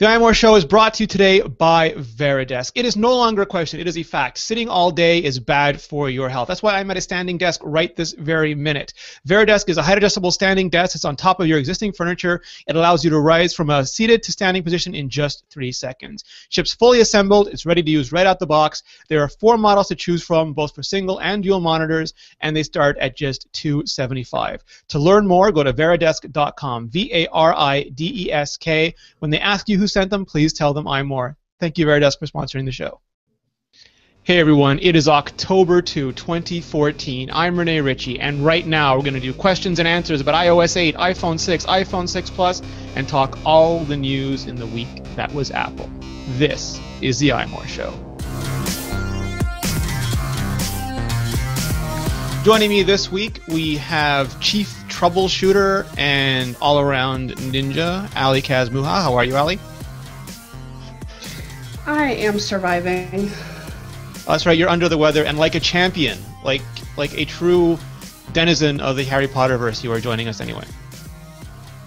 The iMore Show is brought to you today by Veridesk. It is no longer a question. It is a fact. Sitting all day is bad for your health. That's why I'm at a standing desk right this very minute. Veridesk is a height-adjustable standing desk. It's on top of your existing furniture. It allows you to rise from a seated to standing position in just 3 seconds. Ships fully assembled. It's ready to use right out the box. There are 4 models to choose from, both for single and dual monitors, and they start at just $275. To learn more, go to veridesk.com, Varidesk. When they ask you who sent them, please tell them iMore. Thank you, Veridesk, for sponsoring the show. Hey everyone, it is October 2, 2014. I'm Rene Ritchie, and right now we're going to do questions and answers about iOS 8, iPhone 6, iPhone 6 Plus, and talk all the news in the week that was Apple. This is the iMore Show. Joining me this week, we have Chief Troubleshooter and all-around ninja, Ali Kazmucha. How are you, Ali? I am surviving. Oh, that's right, you're under the weather, and like a champion, like a true denizen of the Harry Potterverse, you are joining us anyway.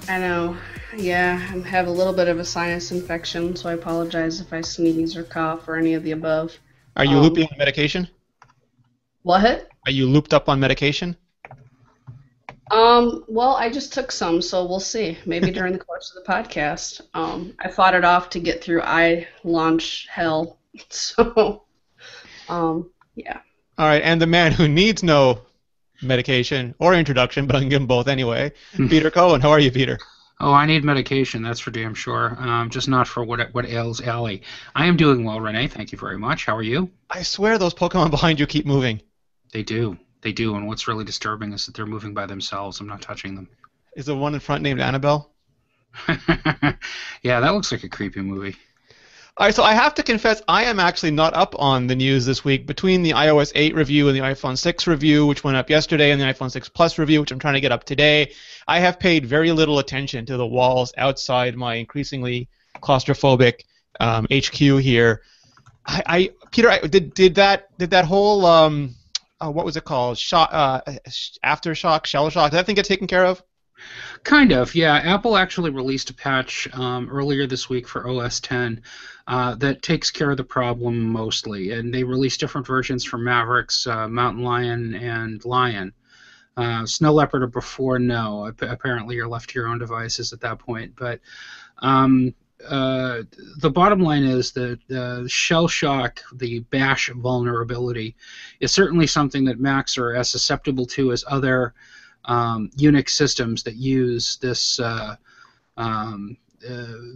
I know. Yeah, I have a little bit of a sinus infection, so I apologize if I sneeze or cough or any of the above. Are you looping on medication? What? Are you looped up on medication? Well, I just took some, so we'll see. Maybe during the course of the podcast. I fought it off to get through iLaunch hell, so, yeah. All right, and the man who needs no medication or introduction, but I can give them both anyway, Peter Cohen. How are you, Peter? Oh, I need medication, that's for damn sure. Just not for what ails Ali. I am doing well, Rene. Thank you very much. How are you? I swear those Pokemon behind you keep moving. They do. They do, and what's really disturbing is that they're moving by themselves. I'm not touching them. Is the one in front named Annabelle? Yeah, that looks like a creepy movie. All right, so I have to confess, I am actually not up on the news this week. Between the iOS 8 review and the iPhone 6 review, which went up yesterday, and the iPhone 6 Plus review, which I'm trying to get up today, I have paid very little attention to the walls outside my increasingly claustrophobic HQ here. Peter, did that whole what was it called? Aftershock, shell shock. Did that thing get taken care of? Kind of, yeah. Apple actually released a patch earlier this week for OS X that takes care of the problem mostly, and they released different versions for Mavericks, Mountain Lion, and Lion. Snow Leopard or before, no. Apparently you're left to your own devices at that point, but the bottom line is that shell shock, the bash vulnerability, is certainly something that Macs are as susceptible to as other Unix systems that use this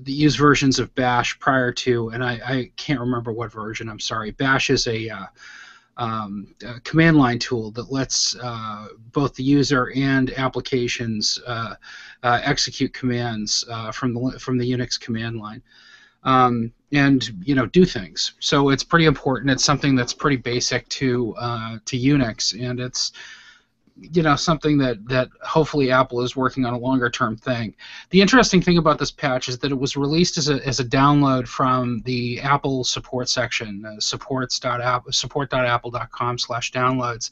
use versions of bash prior to, and I can't remember what version. I'm sorry. Bash is a command line tool that lets both the user and applications execute commands from the Unix command line, and do things. So it's pretty important. It's something that's pretty basic to Unix, and it's something that hopefully Apple is working on a longer term thing. The interesting thing about this patch is that it was released as a download from the Apple support section, support.apple.com/downloads,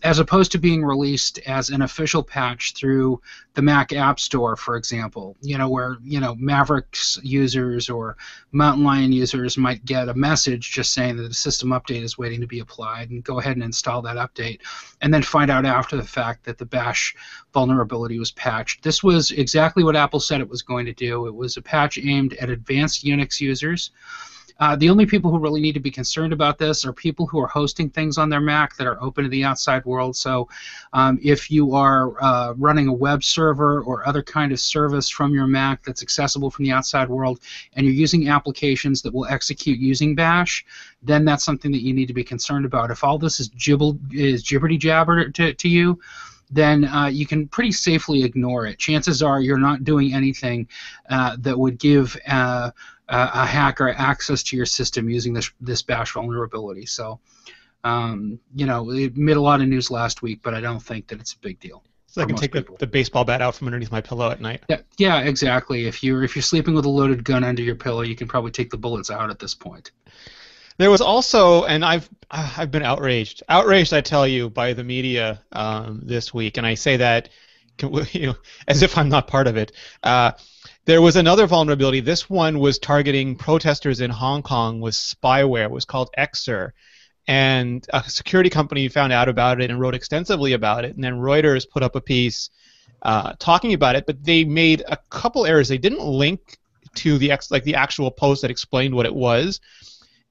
as opposed to being released as an official patch through the Mac App Store, for example, where Mavericks users or Mountain Lion users might get a message just saying that a system update is waiting to be applied, and go ahead and install that update, and then find out after the fact that the bash vulnerability was patched. This was exactly what Apple said it was going to do. It was a patch aimed at advanced Unix users. The only people who really need to be concerned about this are people who are hosting things on their Mac that are open to the outside world. So if you are running a web server or other kind of service from your Mac that's accessible from the outside world, and you're using applications that will execute using bash, then that's something that you need to be concerned about. If all this is jibberty-jabber to you, then you can pretty safely ignore it. Chances are you're not doing anything that would give a hacker access to your system using this bash vulnerability. So, it made a lot of news last week, but I don't think that it's a big deal. So I can take the baseball bat out from underneath my pillow at night. Yeah, exactly. If you're sleeping with a loaded gun under your pillow, you can probably take the bullets out at this point. There was also, and I've been outraged, I tell you, by the media this week, and I say that as if I'm not part of it. There was another vulnerability. This one was targeting protesters in Hong Kong with spyware. It was called Xer. And a security company found out about it and wrote extensively about it. And then Reuters put up a piece talking about it, but they made a couple errors. They didn't link to the actual post that explained what it was,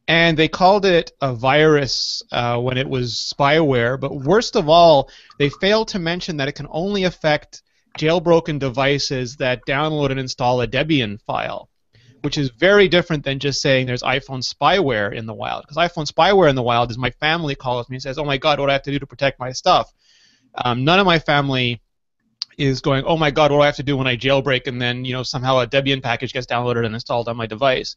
and they called it a virus when it was spyware. But worst of all, they failed to mention that it can only affect jailbroken devices that download and install a Debian file, which is very different than just saying there's iPhone spyware in the wild. Because iPhone spyware in the wild is my family calls me and says, oh my God, what do I have to do to protect my stuff? None of my family is going, oh my God, what do I have to do when I jailbreak and then somehow a Debian package gets downloaded and installed on my device.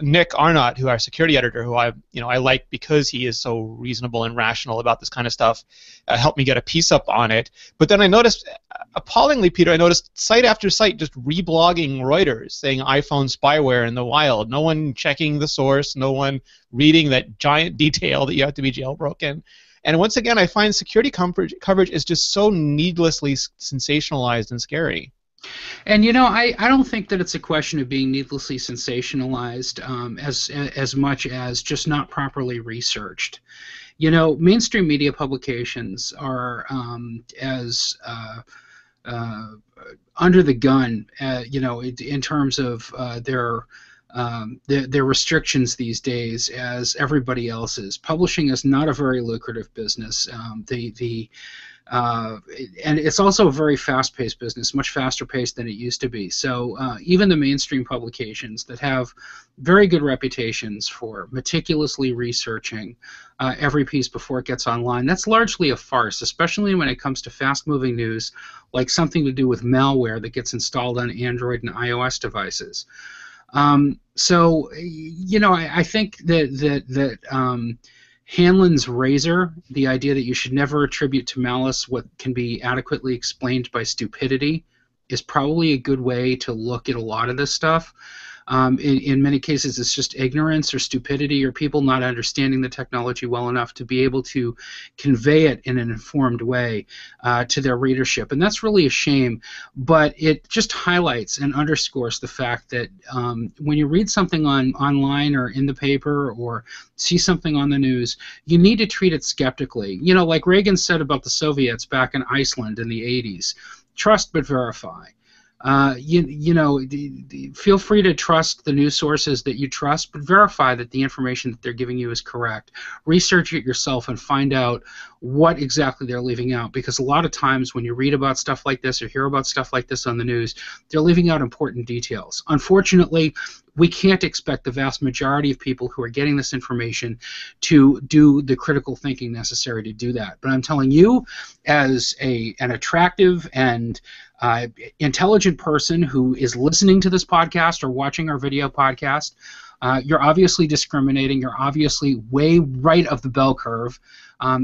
Nick Arnott, who our security editor, who I like because he is so reasonable and rational about this kind of stuff, helped me get a piece up on it. But then I noticed, appallingly, Peter, I noticed site after site just reblogging Reuters saying iPhone spyware in the wild. No one checking the source, no one reading that giant detail that you have to be jailbroken. And once again, I find security coverage is just so needlessly sensationalized and scary. And I don't think that it's a question of being needlessly sensationalized as much as just not properly researched. Mainstream media publications are as under the gun, in terms of their restrictions these days as everybody else is. Publishing is not a very lucrative business. And it's also a very fast-paced business, much faster-paced than it used to be. So even the mainstream publications that have very good reputations for meticulously researching every piece before it gets online, that's largely a farce, especially when it comes to fast-moving news like something to do with malware that gets installed on Android and iOS devices. So I think that Hanlon's razor, the idea that you should never attribute to malice what can be adequately explained by stupidity, is probably a good way to look at a lot of this stuff. In many cases, it's just ignorance or stupidity or people not understanding the technology well enough to be able to convey it in an informed way to their readership. And that's really a shame, but it just highlights and underscores the fact that when you read something online or in the paper or see something on the news, you need to treat it skeptically. Like Reagan said about the Soviets back in Iceland in the 80s, trust but verify. Feel free to trust the news sources that you trust, but verify that the information that they're giving you is correct. Research it yourself and find out what exactly they're leaving out, because a lot of times when you read about stuff like this or hear about stuff like this on the news, they're leaving out important details. Unfortunately, we can't expect the vast majority of people who are getting this information to do the critical thinking necessary to do that. But I'm telling you, as an attractive and intelligent person who is listening to this podcast or watching our video podcast, you're obviously discriminating. You're obviously way right of the bell curve.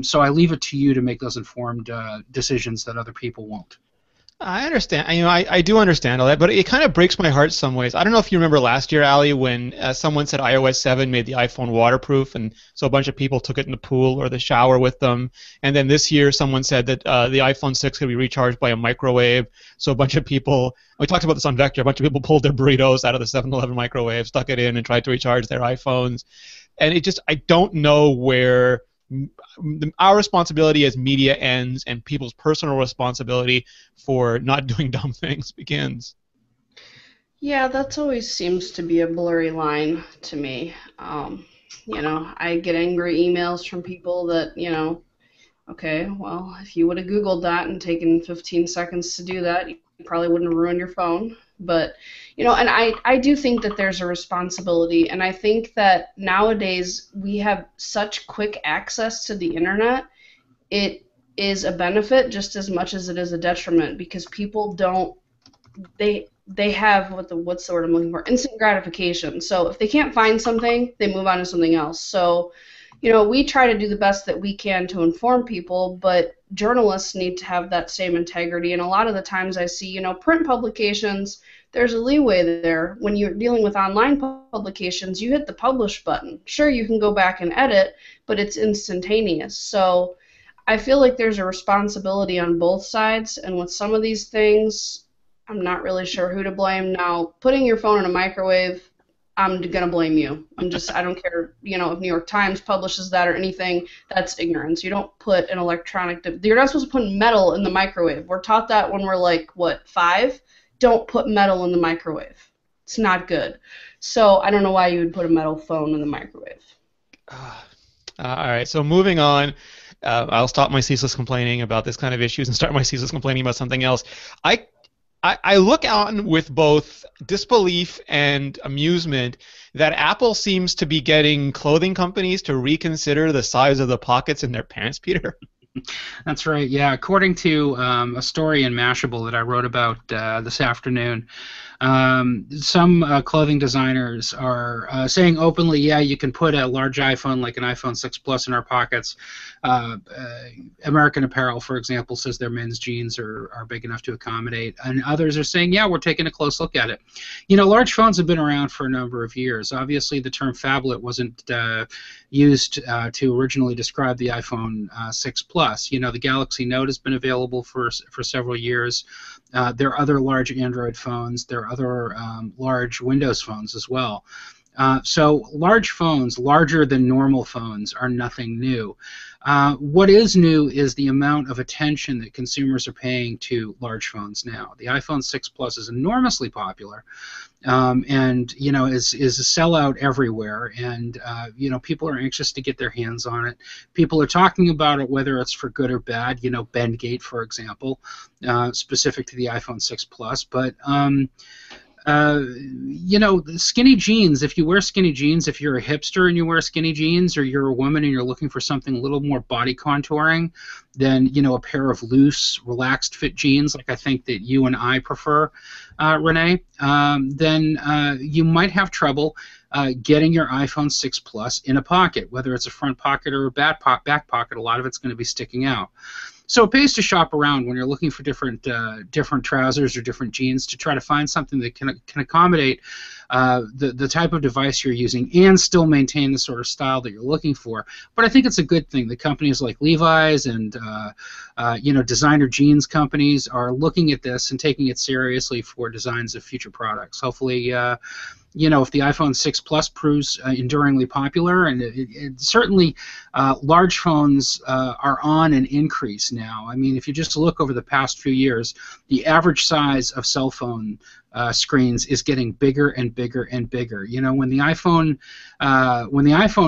So I leave it to you to make those informed decisions that other people won't. I understand. I do understand all that, but it kind of breaks my heart some ways. I don't know if you remember last year, Ali, when someone said iOS 7 made the iPhone waterproof, and so a bunch of people took it in the pool or the shower with them. And then this year, someone said that the iPhone 6 could be recharged by a microwave. So a bunch of people, we talked about this on Vector, a bunch of people pulled their burritos out of the 7-Eleven microwave, stuck it in, and tried to recharge their iPhones. And I don't know where our responsibility as media ends and people's personal responsibility for not doing dumb things begins. Yeah, that always seems to be a blurry line to me. I get angry emails from people that, okay, well, if you would have Googled that and taken 15 seconds to do that, you probably wouldn't have ruined your phone. But, and I do think that there's a responsibility, and I think that nowadays we have such quick access to the internet, it is a benefit just as much as it is a detriment, because people they have, what's the word I'm looking for, instant gratification. So if they can't find something, they move on to something else. So, we try to do the best that we can to inform people, but journalists need to have that same integrity. And a lot of the times I see, print publications, there's a leeway there. When you're dealing with online publications, you hit the publish button. Sure, you can go back and edit, but it's instantaneous. So I feel like there's a responsibility on both sides, and with some of these things, I'm not really sure who to blame. Now, putting your phone in a microwave, I'm gonna blame you. I don't care, if New York Times publishes that or anything, that's ignorance. You don't put an you're not supposed to put metal in the microwave. We're taught that when we're like, what, 5? Don't put metal in the microwave. It's not good. So I don't know why you would put a metal phone in the microwave. All right, so moving on. I'll stop my ceaseless complaining about this kind of issues and start my ceaseless complaining about something else. I I look on with both disbelief and amusement that Apple seems to be getting clothing companies to reconsider the size of the pockets in their pants, Peter. That's right. Yeah, according to a story in Mashable that I wrote about this afternoon, some clothing designers are saying openly, yeah, you can put a large iPhone like an iPhone 6 Plus in our pockets. American Apparel, for example, says their men's jeans are big enough to accommodate, and others are saying, yeah, we're taking a close look at it. You know, large phones have been around for a number of years. Obviously, the term phablet wasn't used to originally describe the iPhone 6 Plus. You know, the Galaxy Note has been available for several years. There are other large Android phones. There are other large Windows phones as well. So large phones, larger than normal phones, are nothing new. What is new is the amount of attention that consumers are paying to large phones now. The iPhone 6 Plus is enormously popular, and you know is a sellout everywhere. And you know, people are anxious to get their hands on it. People are talking about it, whether it's for good or bad. You know, Bendgate, for example, specific to the iPhone 6 Plus, but you know, skinny jeans, if you wear skinny jeans, if you're a hipster and you wear skinny jeans, or you're a woman and you're looking for something a little more body contouring than, you know, a pair of loose, relaxed fit jeans, like I think that you and I prefer, Rene, then you might have trouble getting your iPhone 6 Plus in a pocket, whether it's a front pocket or a back pocket. A lot of it's going to be sticking out. So it pays to shop around when you're looking for different trousers or different jeans to try to find something that can accommodate the type of device you're using and still maintain the sort of style that you're looking for. But I think it's a good thing that companies like Levi's and you know, designer jeans companies are looking at this and taking it seriously for designs of future products. Hopefully, you know, if the iPhone 6 Plus proves enduringly popular, and it certainly large phones are on an increase now. I mean, if you just look over the past few years, the average size of cell phone screens is getting bigger and bigger and bigger. You know, when the iPhone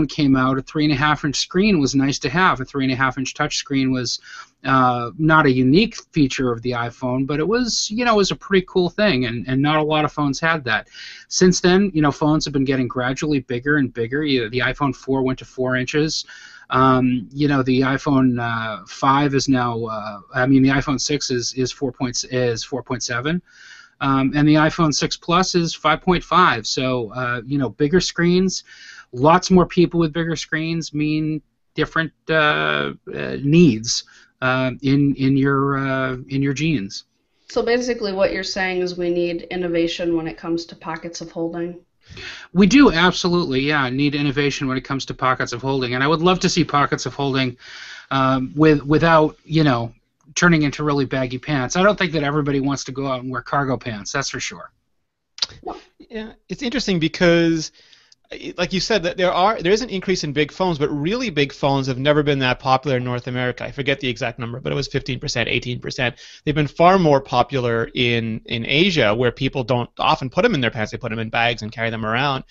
came out, a 3.5-inch screen was nice to have. A 3.5-inch touch screen was not a unique feature of the iPhone, but it was, you know, it was a pretty cool thing, and not a lot of phones had that. Since then, you know, phones have been getting gradually bigger and bigger. You know, the iPhone 4 went to 4 inches. You know, the iPhone 5 is now, I mean, the iPhone 6 is 4.7. And the iPhone 6 Plus is 5.5. So, you know, bigger screens, lots more people with bigger screens mean different needs in your jeans. So basically what you're saying is we need innovation when it comes to pockets of holding. We do, absolutely, yeah, need innovation when it comes to pockets of holding. And I would love to see pockets of holding without, you know, turning into really baggy pants. I don't think that everybody wants to go out and wear cargo pants, that's for sure. Yeah, it's interesting because, like you said, that there is an increase in big phones, but really big phones have never been that popular in North America. I forget the exact number, but it was 15%, 18%. They've been far more popular in Asia, where people don't often put them in their pants. They put them in bags and carry them around.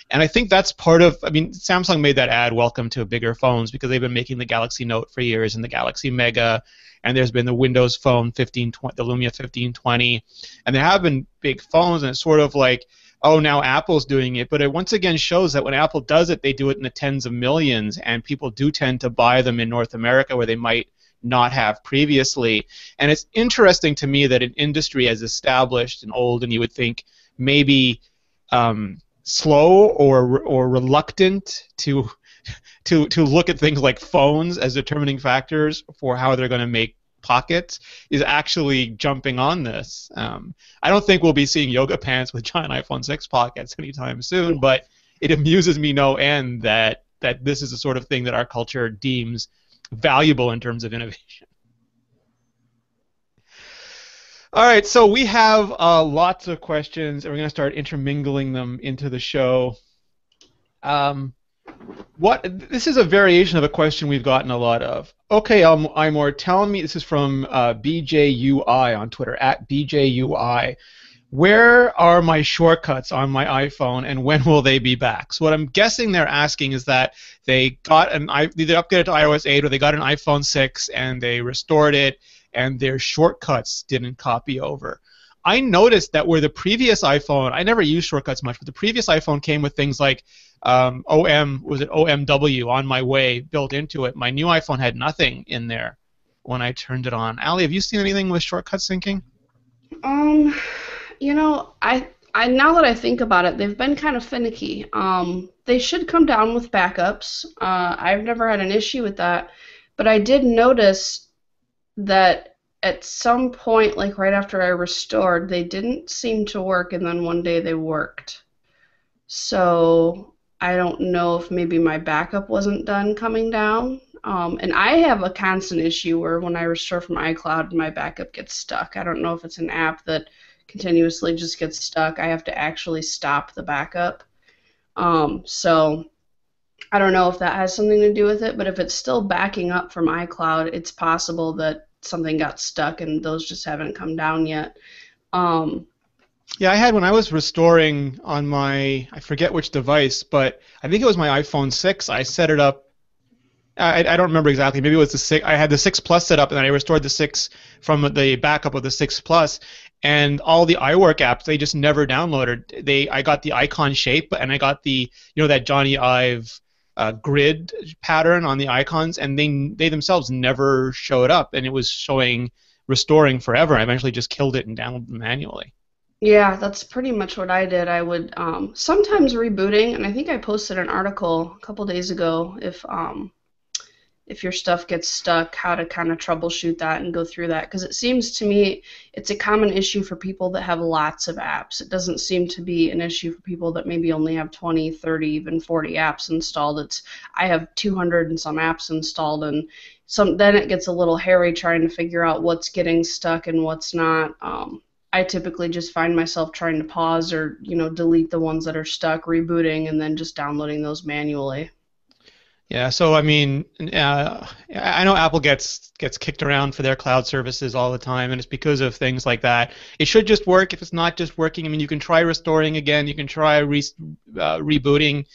And I think that's part of, I mean, Samsung made that ad, welcome to bigger phones, because they've been making the Galaxy Note for years and the Galaxy Mega, and there's been the Windows Phone 1520, the Lumia 1520, and there have been big phones, and it's sort of like, oh, now Apple's doing it, but it once again shows that when Apple does it, they do it in the tens of millions, and people do tend to buy them in North America where they might not have previously. And it's interesting to me that an industry as established and old, and you would think maybe slow or reluctant to look at things like phones as determining factors for how they're going to make pockets, is actually jumping on this. I don't think we'll be seeing yoga pants with giant iPhone 6 pockets anytime soon, but it amuses me no end that this is the sort of thing that our culture deems valuable in terms of innovation. All right, so we have lots of questions, and we're going to start intermingling them into the show. Um, This is a variation of a question we've gotten a lot of. Okay, iMore, tell me. This is from BJUI on Twitter at BJUI. Where are my shortcuts on my iPhone, and when will they be back? So what I'm guessing they're asking is that they got either upgraded to iOS 8 or they got an iPhone 6 and they restored it, and their shortcuts didn't copy over. I noticed that where the previous iPhone, I never used shortcuts much, but the previous iPhone came with things like OMW, on my way, built into it. My new iPhone had nothing in there when I turned it on. Allie, have you seen anything with shortcut syncing? You know, I now that I think about it, they've been kind of finicky. They should come down with backups. I've never had an issue with that, but I did notice that at some point, like right after I restored, they didn't seem to work, and then one day they worked. So I don't know if maybe my backup wasn't done coming down. And I have a constant issue where when I restore from iCloud, my backup gets stuck. I don't know if it's an app that continuously just gets stuck. I have to actually stop the backup. So I don't know if that has something to do with it, but if it's still backing up from iCloud, it's possible that something got stuck and those just haven't come down yet. Yeah, I had when I was restoring on my, I forget which device, but I think it was my iPhone 6. I set it up. I don't remember exactly. Maybe it was the 6. I had the 6 Plus set up, and then I restored the 6 from the backup of the 6 Plus, and all the iWork apps they just never downloaded. I got the icon shape, and I got the that Johnny Ive grid pattern on the icons, and they themselves never showed up, and it was showing restoring forever. I eventually just killed it and downloaded them manually. Yeah, that's pretty much what I did. I would sometimes rebooting, and I think I posted an article a couple days ago if your stuff gets stuck, how to kind of troubleshoot that and go through that. Because it seems to me it's a common issue for people that have lots of apps. It doesn't seem to be an issue for people that maybe only have 20, 30, even 40 apps installed. I have 200 and some apps installed, and then it gets a little hairy trying to figure out what's getting stuck and what's not. I typically just find myself trying to pause or delete the ones that are stuck, rebooting, and then just downloading those manually. Yeah, so I mean, I know Apple gets kicked around for their cloud services all the time, and it's because of things like that. It should just work. If it's not just working, I mean, you can try restoring again, you can try rebooting,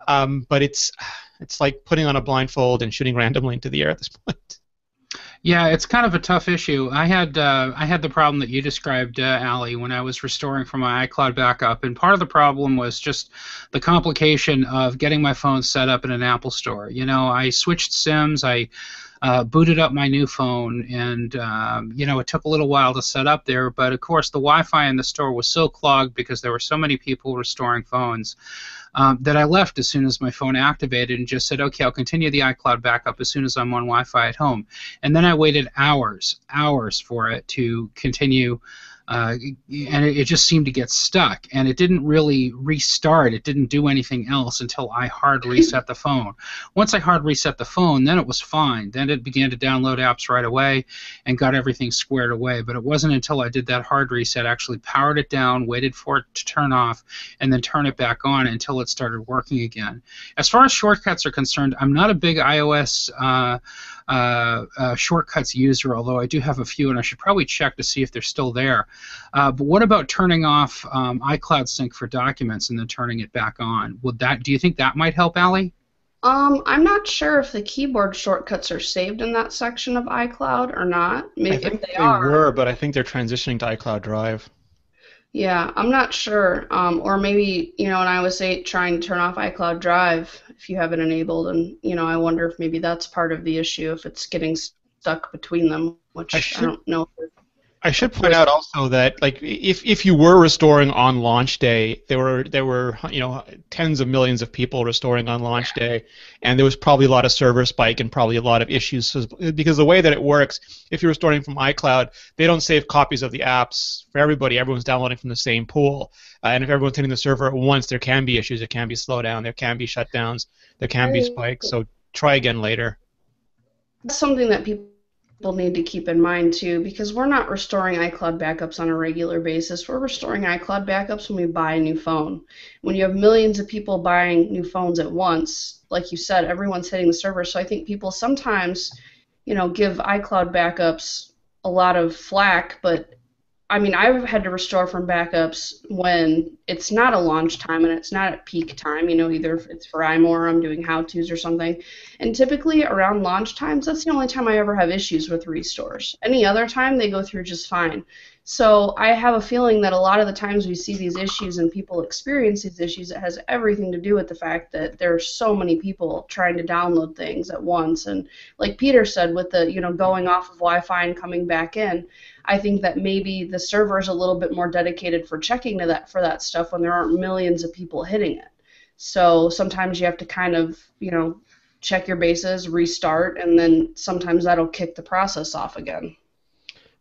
but it's like putting on a blindfold and shooting randomly into the air at this point. Yeah, it's kind of a tough issue. I had the problem that you described, Allie, when I was restoring from my iCloud backup, and part of the problem was just the complication of getting my phone set up in an Apple store. I switched SIMs, I booted up my new phone, and it took a little while to set up there, but of course the Wi-Fi in the store was so clogged because there were so many people restoring phones that I left as soon as my phone activated and just said, okay, I'll continue the iCloud backup as soon as I'm on Wi-Fi at home. And then I waited hours for it to continue, and it just seemed to get stuck. And it didn't really restart. It didn't do anything else until I hard reset the phone. Once I hard reset the phone, then it was fine. Then it began to download apps right away and got everything squared away. But it wasn't until I did that hard reset, actually powered it down, waited for it to turn off, and then turn it back on until it started working again. As far as shortcuts are concerned, I'm not a big iOS shortcuts user, although I do have a few, and I should probably check to see if they're still there. But what about turning off iCloud Sync for documents and then turning it back on? Do you think that might help, Allie? I'm not sure if the keyboard shortcuts are saved in that section of iCloud or not. Maybe I think if they were, but I think they're transitioning to iCloud Drive. Yeah, I'm not sure. Or maybe, in iOS 8, trying to turn off iCloud Drive if you have it enabled. And, I wonder if maybe that's part of the issue, if it's getting stuck between them, which I don't know. I should point out also that, like, if you were restoring on launch day, there were tens of millions of people restoring on launch day, and there was probably a lot of server spike and probably a lot of issues because the way that it works, if you're restoring from iCloud, they don't save copies of the apps for everybody. Everyone's downloading from the same pool, and if everyone's hitting the server at once, there can be issues. There can be slowdown. There can be shutdowns. There can be spikes. So try again later. That's something that people people need to keep in mind too, because we're not restoring iCloud backups on a regular basis. We're restoring iCloud backups when we buy a new phone. When you have millions of people buying new phones at once, like you said, everyone's hitting the server. So I think people sometimes, give iCloud backups a lot of flack, but I mean, I've had to restore from backups when it's not a launch time and it's not at peak time, either if it's for iMore or I'm doing how-tos or something. And typically around launch times, that's the only time I ever have issues with restores. Any other time, they go through just fine. So I have a feeling that a lot of the times we see these issues and people experience these issues, it has everything to do with the fact that there are so many people trying to download things at once. And like Peter said, with the, going off of Wi-Fi and coming back in, I think that maybe the server is a little bit more dedicated for checking for that stuff when there aren't millions of people hitting it. So sometimes you have to kind of, check your bases, restart, and then sometimes that'll kick the process off again.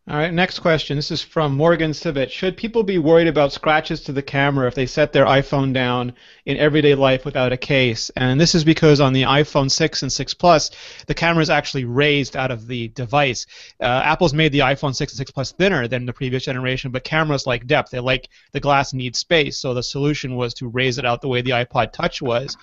All right, next question. This is from Morgan Civet. Should people be worried about scratches to the camera if they set their iPhone down in everyday life without a case? And this is because on the iPhone 6 and 6 Plus, the camera is actually raised out of the device. Apple's made the iPhone 6 and 6 Plus thinner than the previous generation, but cameras like depth. They like the glass needs space, so the solution was to raise it out the way the iPod Touch was.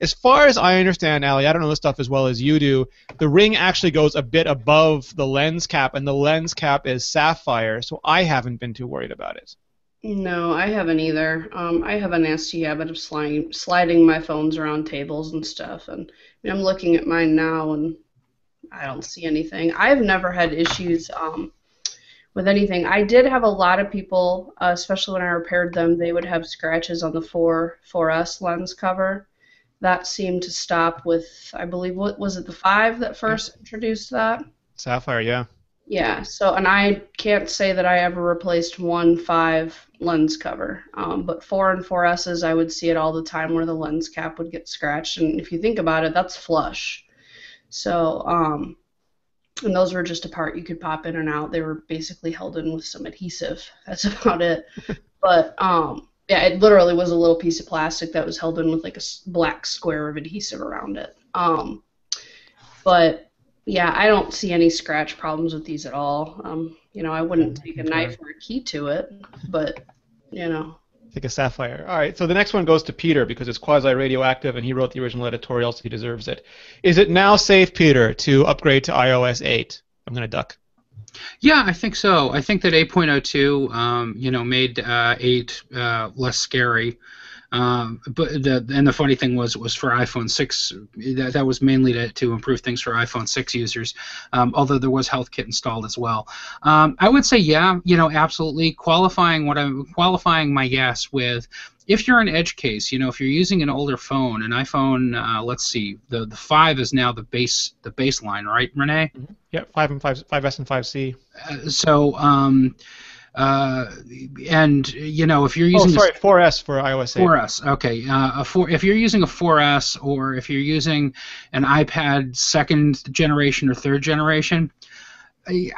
As far as I understand, Ali, I don't know this stuff as well as you do, the ring actually goes a bit above the lens cap, and the lens cap is sapphire, so I haven't been too worried about it. No, I haven't either. I have a nasty habit of sliding my phones around tables and stuff, and I'm looking at mine now, and I don't see anything. I've never had issues with anything. I did have a lot of people, especially when I repaired them, they would have scratches on the 4S lens cover. That seemed to stop with, I believe, what was it, the 5 that first introduced that? Sapphire, yeah. Yeah, so, and I can't say that I ever replaced 1.5 lens cover, but 4 and 4S's, I would see it all the time where the lens cap would get scratched, and if you think about it, that's flush. So, and those were just a part you could pop in and out. They were basically held in with some adhesive. That's about it. But, yeah, it literally was a little piece of plastic that was held in with like a black square of adhesive around it. But yeah, I don't see any scratch problems with these at all. I wouldn't take a knife or a key to it, but Take a sapphire. All right, so the next one goes to Peter because it's quasi-radioactive and he wrote the original editorial, so he deserves it. Is it now safe, Peter, to upgrade to iOS 8? I'm going to duck. Yeah, I think so. I think that 8.02, made 8 less scary. But the funny thing was for iPhone 6, that was mainly to improve things for iPhone 6 users, although there was HealthKit installed as well. I would say, yeah, absolutely. Qualifying my guess with, if you're an edge case, if you're using an older phone, an iPhone, let's see, the 5 is now the baseline, right, Rene? Mm-hmm. Yeah, 5S and 5C. And if you're using 4S for iOS 8. 4S, okay. If you're using a 4S or if you're using an iPad second generation or third generation,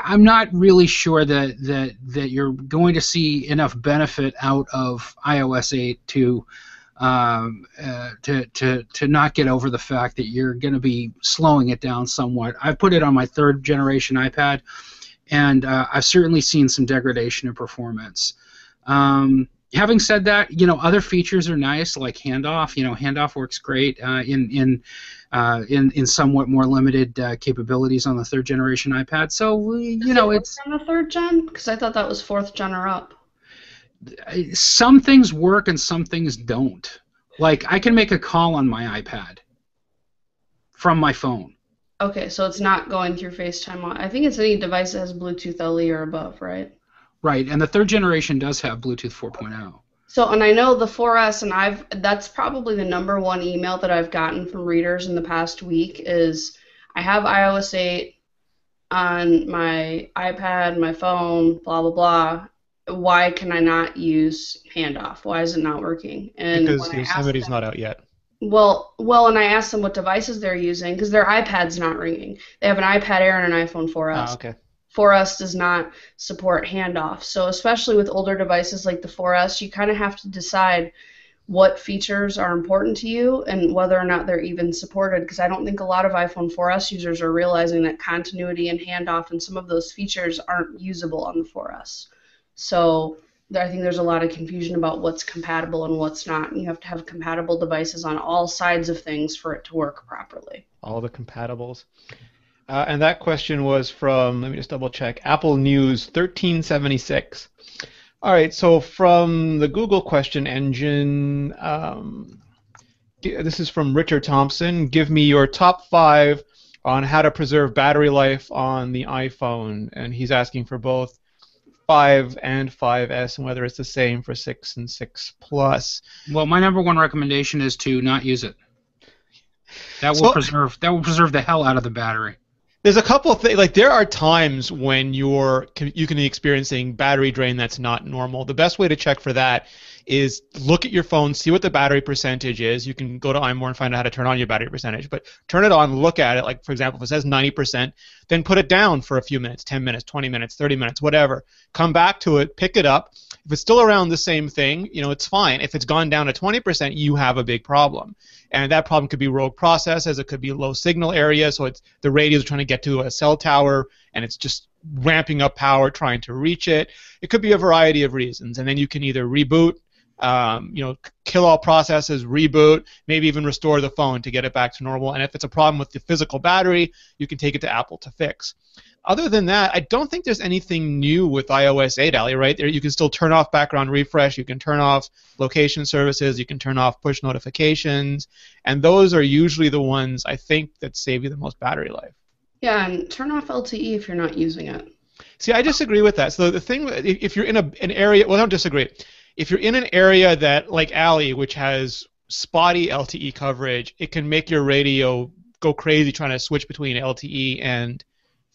I'm not really sure that you're going to see enough benefit out of iOS 8 to not get over the fact that you're going to be slowing it down somewhat. I've put it on my third generation iPad, and I've certainly seen some degradation in performance. Having said that, other features are nice, like handoff. Handoff works great in somewhat more limited capabilities on the third generation iPad. So it's on the third gen, because I thought that was fourth gen or up. Some things work and some things don't. Like, I can make a call on my iPad from my phone. Okay, so it's not going through FaceTime. I think it's any device that has Bluetooth LE or above, right? Right, and the third generation does have Bluetooth 4.0. So, and I know the 4S, and that's probably the #1 email that I've gotten from readers in the past week is, I have iOS 8 on my iPad, my phone, blah, blah, blah. Why can I not use handoff? Why is it not working? And because Yosemité's not out yet. Well, and I asked them what devices they're using, because their iPad's not ringing. They have an iPad Air and an iPhone 4S. Ah, okay. 4S does not support handoff. So especially with older devices like the 4S, you kind of have to decide what features are important to you and whether or not they're even supported, because I don't think a lot of iPhone 4S users are realizing that continuity and handoff and some of those features aren't usable on the 4S. So I think there's a lot of confusion about what's compatible and what's not. And you have to have compatible devices on all sides of things for it to work properly. All the compatibles. And that question was from, let me just double check, Apple News 1376. All right, so from the Google question engine, this is from Richard Thompson. Give me your top 5 on how to preserve battery life on the iPhone. And he's asking for both 5 and 5S and whether it's the same for 6 and 6 Plus. Well, my number 1 recommendation is to not use it. That will preserve the hell out of the battery. There's a couple of things, like there are times when you can be experiencing battery drain that's not normal. The best way to check for that is look at your phone, see what the battery percentage is. You can go to iMore and find out how to turn on your battery percentage, but turn it on, look at it. Like, for example, if it says 90%, then put it down for a few minutes, 10 minutes, 20 minutes, 30 minutes, whatever. Come back to it, pick it up. If it's still around the same thing, it's fine. If it's gone down to 20%, you have a big problem. And that problem could be rogue processes, it could be low signal area, so the radio is trying to get to a cell tower, and it's just ramping up power trying to reach it. It could be a variety of reasons, and then you can either reboot, kill all processes, reboot, maybe even restore the phone to get it back to normal. And if it's a problem with the physical battery, you can take it to Apple to fix. Other than that, I don't think there's anything new with iOS 8, Ali, right? You can still turn off background refresh, you can turn off location services, you can turn off push notifications, and those are usually the ones, I think, that save you the most battery life. Yeah, and turn off LTE if you're not using it. See, I disagree with that. So the thing, if you're in an area, well, I don't disagree. If you're in an area that, like Ali, which has spotty LTE coverage, it can make your radio go crazy trying to switch between LTE and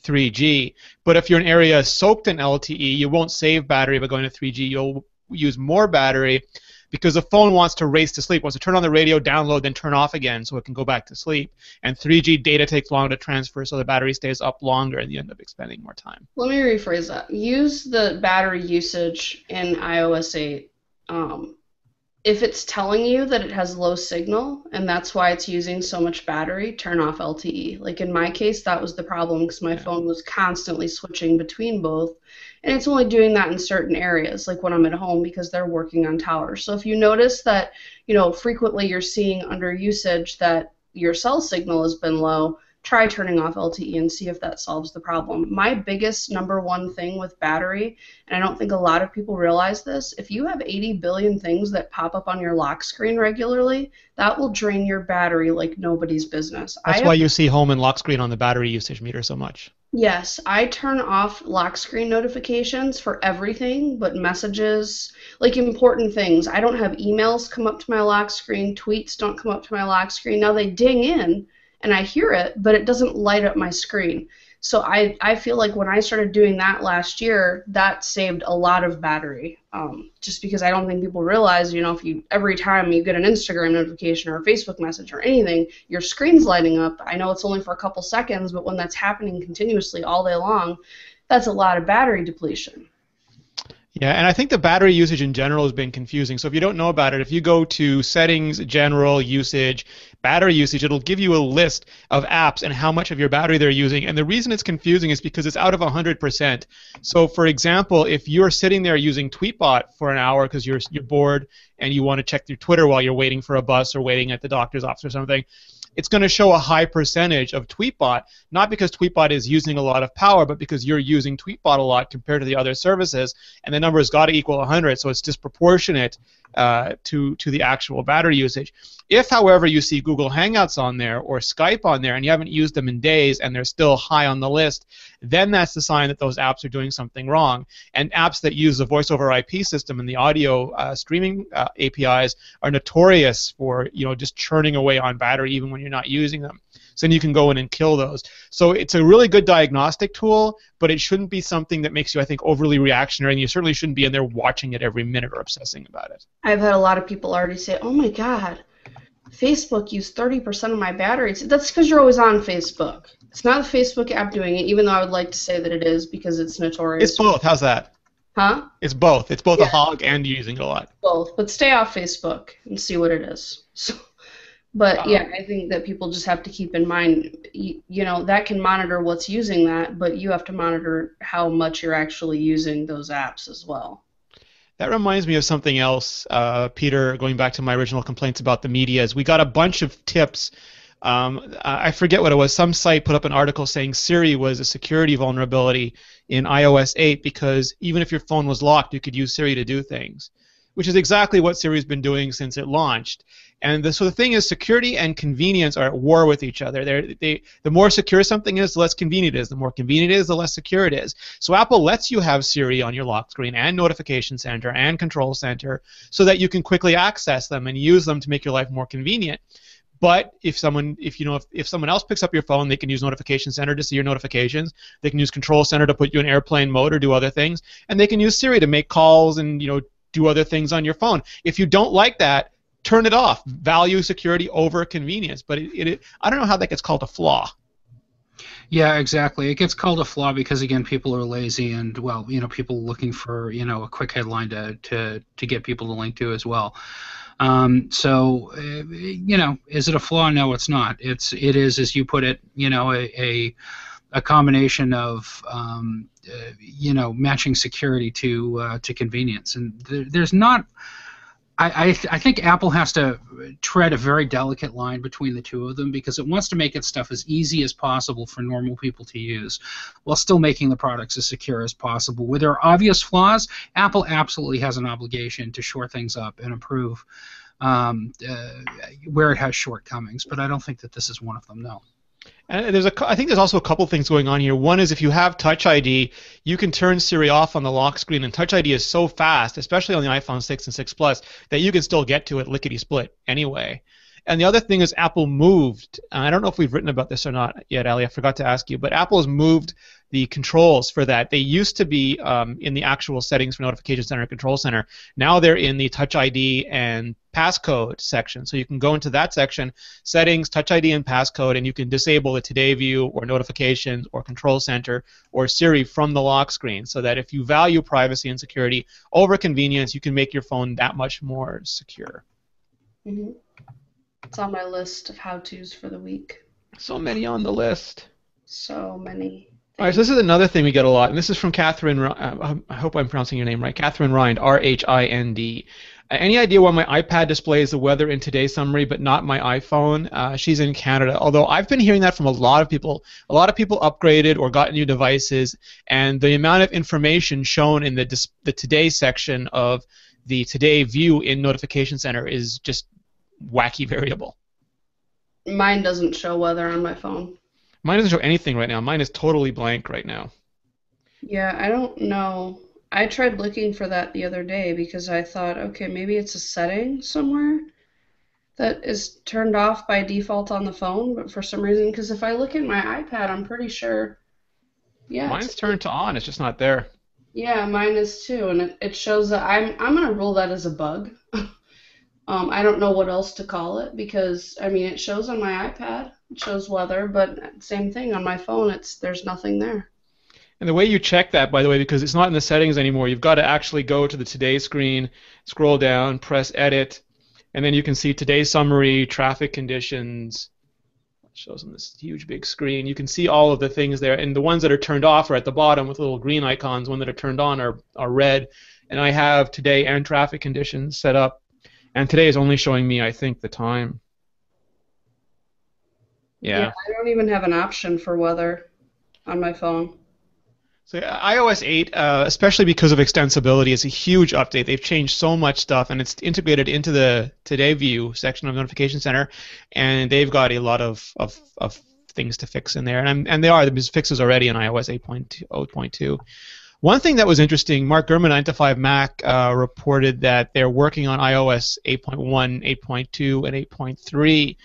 3G. But if you're in an area soaked in LTE, you won't save battery by going to 3G. You'll use more battery because the phone wants to race to sleep, wants to turn on the radio, download, then turn off again so it can go back to sleep. And 3G data takes longer to transfer, so the battery stays up longer and you end up expending more time. Let me rephrase that. Use the battery usage in iOS 8. If it's telling you that it has low signal and that's why it's using so much battery, turn off LTE. Like in my case, that was the problem because my phone was constantly switching between both. And it's only doing that in certain areas, like when I'm at home because they're working on towers. So if you notice that, frequently you're seeing under usage that your cell signal has been low, try turning off LTE and see if that solves the problem. My biggest number 1 thing with battery, and I don't think a lot of people realize this, if you have 80 billion things that pop up on your lock screen regularly, that will drain your battery like nobody's business. That's why you see home and lock screen on the battery usage meter so much. Yes, I turn off lock screen notifications for everything but messages, like important things. I don't have emails come up to my lock screen, tweets don't come up to my lock screen. Now they ding in, and I hear it, but it doesn't light up my screen. So I feel like when I started doing that last year, that saved a lot of battery. Just because I don't think people realize, if every time you get an Instagram notification or a Facebook message or anything, your screen's lighting up. I know it's only for a couple seconds, but when that's happening continuously all day long, that's a lot of battery depletion. Yeah, and I think the battery usage in general has been confusing. So if you don't know about it, if you go to Settings, General, Usage, Battery Usage, it'll give you a list of apps and how much of your battery they're using. And the reason it's confusing is because it's out of 100%. So for example, if you're sitting there using Tweetbot for an hour because you're bored and you want to check your Twitter while you're waiting for a bus or waiting at the doctor's office or something, it's going to show a high percentage of Tweetbot, not because Tweetbot is using a lot of power, but because you're using Tweetbot a lot compared to the other services, and the number has got to equal 100, so it's disproportionate to the actual battery usage. If, however, you see Google Hangouts on there or Skype on there and you haven't used them in days and they're still high on the list, then that's the sign that those apps are doing something wrong. And apps that use the voice over IP system and the audio streaming APIs are notorious for just churning away on battery even when you're not using them. So then you can go in and kill those. So it's a really good diagnostic tool, but it shouldn't be something that makes you, I think, overly reactionary, and you certainly shouldn't be in there watching it every minute or obsessing about it. I've had a lot of people already say, oh my God, Facebook used 30% of my battery. That's because you're always on Facebook. It's not the Facebook app doing it, even though I would like to say that it is because it's notorious. It's both. How's that? Huh? It's both. It's both a Yeah, hog and using it a lot. both. But stay off Facebook and see what it is. So, but Um, yeah, I think that people just have to keep in mind, that can monitor what's using that, but you have to monitor how much you're actually using those apps as well. That reminds me of something else, Peter, going back to my original complaints about the media, is we got a bunch of tips. I forget what it was. Some site put up an article saying Siri was a security vulnerability in iOS 8 because even if your phone was locked, you could use Siri to do things, which is exactly what Siri's been doing since it launched. And so the thing is, security and convenience are at war with each other. The more secure something is, the less convenient it is. The more convenient it is, the less secure it is. So Apple lets you have Siri on your lock screen and Notification Center and Control Center so that you can quickly access them and use them to make your life more convenient. But if someone else picks up your phone, they can use Notification Center to see your notifications. They can use Control Center to put you in airplane mode or do other things, and they can use Siri to make calls and do other things on your phone. If you don't like that, turn it off. Value security over convenience. But I don't know how that gets called a flaw. Yeah, exactly. It gets called a flaw because again, people are lazy, and well, people looking for a quick headline to get people to link to as well. So is it a flaw? No, it's not. It is, as you put it, a combination of matching security to convenience, and there's not. I think Apple has to tread a very delicate line between the two of them because it wants to make its stuff as easy as possible for normal people to use while still making the products as secure as possible. Where there are obvious flaws, Apple absolutely has an obligation to shore things up and improve where it has shortcomings, but I don't think that this is one of them, no. And I think there's also a couple things going on here. One is if you have Touch ID, you can turn Siri off on the lock screen, and Touch ID is so fast, especially on the iPhone 6 and 6 Plus, that you can still get to it lickety-split anyway. And the other thing is Apple moved. I don't know if we've written about this or not yet, Ali. I forgot to ask you, but Apple has moved the controls for that. They used to be in the actual settings for Notification Center and Control Center. Now they're in the Touch ID and passcode section. So you can go into that section, settings, Touch ID and passcode, and you can disable the Today View or Notifications or Control Center or Siri from the lock screen so that if you value privacy and security over convenience, you can make your phone that much more secure. Mm-hmm. It's on my list of how-tos for the week. So many on the list. So many. All right, so this is another thing we get a lot, and this is from Catherine. I hope I'm pronouncing your name right. Catherine Rind, R-H-I-N-D. Any idea why my iPad displays the weather in today's summary, but not my iPhone? She's in Canada. Although I've been hearing that from a lot of people. A lot of people upgraded or got new devices, and the amount of information shown in the Today section of the Today view in Notification Center is just wacky variable. Mine doesn't show weather on my phone. Mine doesn't show anything right now. Mine is totally blank right now. Yeah, I don't know. I tried looking for that the other day because I thought, okay, maybe it's a setting somewhere that is turned off by default on the phone, but for some reason, because if I look at my iPad, I'm pretty sure, yeah. Mine's turned to on. It's just not there. Yeah, mine is too, and it shows that I'm going to rule that as a bug. I don't know what else to call it because, I mean, it shows on my iPad, it shows weather, but same thing on my phone, there's nothing there. And the way you check that, by the way, because it's not in the settings anymore, you've got to actually go to the Today screen, scroll down, press Edit, and then you can see Today's Summary, Traffic Conditions. It shows on this huge big screen. You can see all of the things there, and the ones that are turned off are at the bottom with little green icons. Ones that are turned on are red. And I have Today and Traffic Conditions set up. And today is only showing me, I think, the time. Yeah. I don't even have an option for weather on my phone. So iOS 8, especially because of extensibility, is a huge update. They've changed so much stuff, and it's integrated into the Today View section of Notification Center, and they've got a lot of things to fix in there. And there's fixes already in iOS 8.0.2. One thing that was interesting, Mark Gurman, 9to5Mac, reported that they're working on iOS 8.1, 8.2, and 8.3.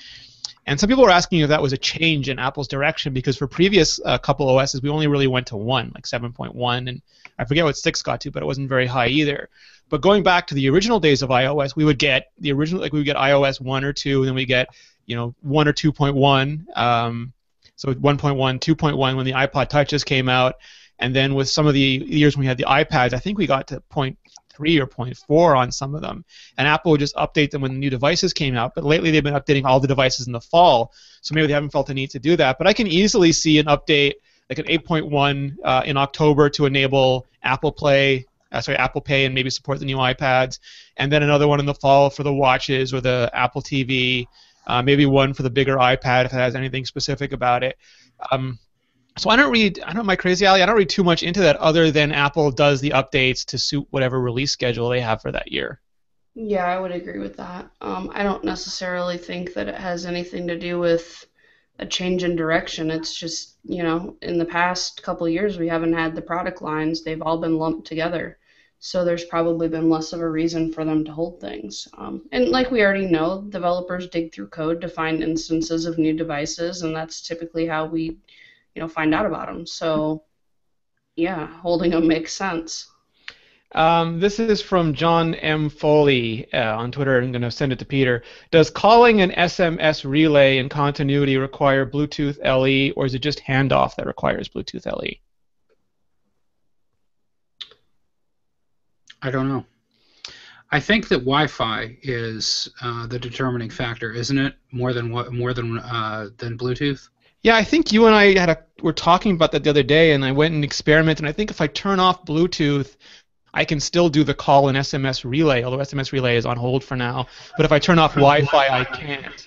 And some people were asking if that was a change in Apple's direction because for previous couple OSs, we only really went to 1, like 7.1, and I forget what 6 got to, but it wasn't very high either. But going back to the original days of iOS, we would get we would get iOS 1 or 2, and then we get 1 or 2.1. So 1.1, 2.1 when the iPod Touches came out. And then with some of the years when we had the iPads, I think we got to 0.3 or 0.4 on some of them. And Apple would just update them when the new devices came out. But lately they've been updating all the devices in the fall, so maybe they haven't felt the need to do that. But I can easily see an update, like an 8.1 in October to enable Apple Pay, and maybe support the new iPads, and then another one in the fall for the watches or the Apple TV, maybe one for the bigger iPad if it has anything specific about it. So I don't, am I crazy, Ali? I don't read too much into that other than Apple does the updates to suit whatever release schedule they have for that year. Yeah, I would agree with that. I don't necessarily think that it has anything to do with a change in direction. It's just, in the past couple of years we haven't had the product lines. They've all been lumped together. So there's probably been less of a reason for them to hold things. And like we already know, developers dig through code to find instances of new devices, and that's typically how we, find out about them. So, yeah, holding them makes sense. This is from John M. Foley on Twitter. I'm going to send it to Peter. Does calling an SMS relay in continuity require Bluetooth LE, or is it just handoff that requires Bluetooth LE? I don't know. I think that Wi-Fi is the determining factor, isn't it? More than Bluetooth. Yeah, I think you and I were talking about that the other day, and I went and experimented. And I think if I turn off Bluetooth, I can still do the call and SMS relay, although SMS relay is on hold for now. But if I turn off Wi-Fi, I can't.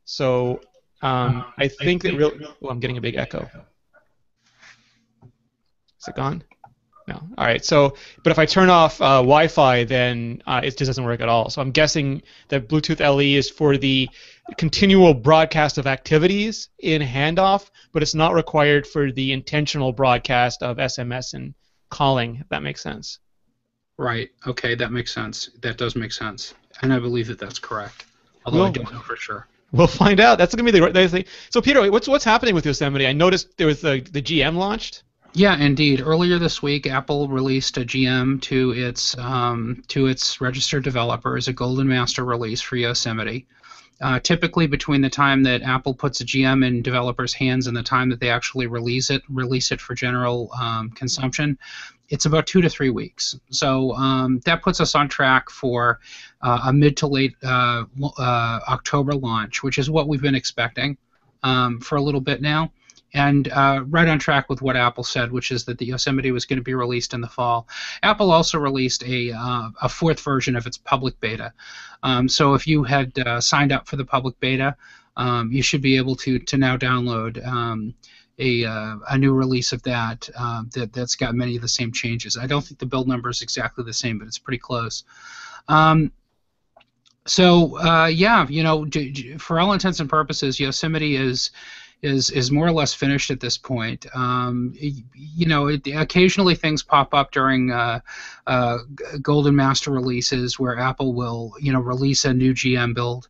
So I think that I'm getting a big echo. Is it gone? No. All right. So, but if I turn off Wi-Fi, then it just doesn't work at all. So I'm guessing that Bluetooth LE is for the continual broadcast of activities in handoff, but it's not required for the intentional broadcast of SMS and calling, if that makes sense. Right. Okay, that makes sense. That does make sense. And I believe that that's correct, although I don't know for sure. We'll find out. That's going to be the thing. So, Peter, what's happening with Yosemite? I noticed there was the GM launched. Yeah, indeed. Earlier this week, Apple released a GM to its registered developers, a Golden Master release for Yosemite. Typically, between the time that Apple puts a GM in developers' hands and the time that they actually release it for general consumption, it's about 2 to 3 weeks. So that puts us on track for a mid to late October launch, which is what we've been expecting for a little bit now. And right on track with what Apple said, which is that the Yosemite was going to be released in the fall. Apple also released a fourth version of its public beta. So if you had signed up for the public beta, you should be able to now download a new release of that's got many of the same changes. I don't think the build number is exactly the same, but it's pretty close. Yeah, for all intents and purposes, Yosemite is more or less finished at this point. Occasionally things pop up during Golden Master releases where Apple will, release a new GM build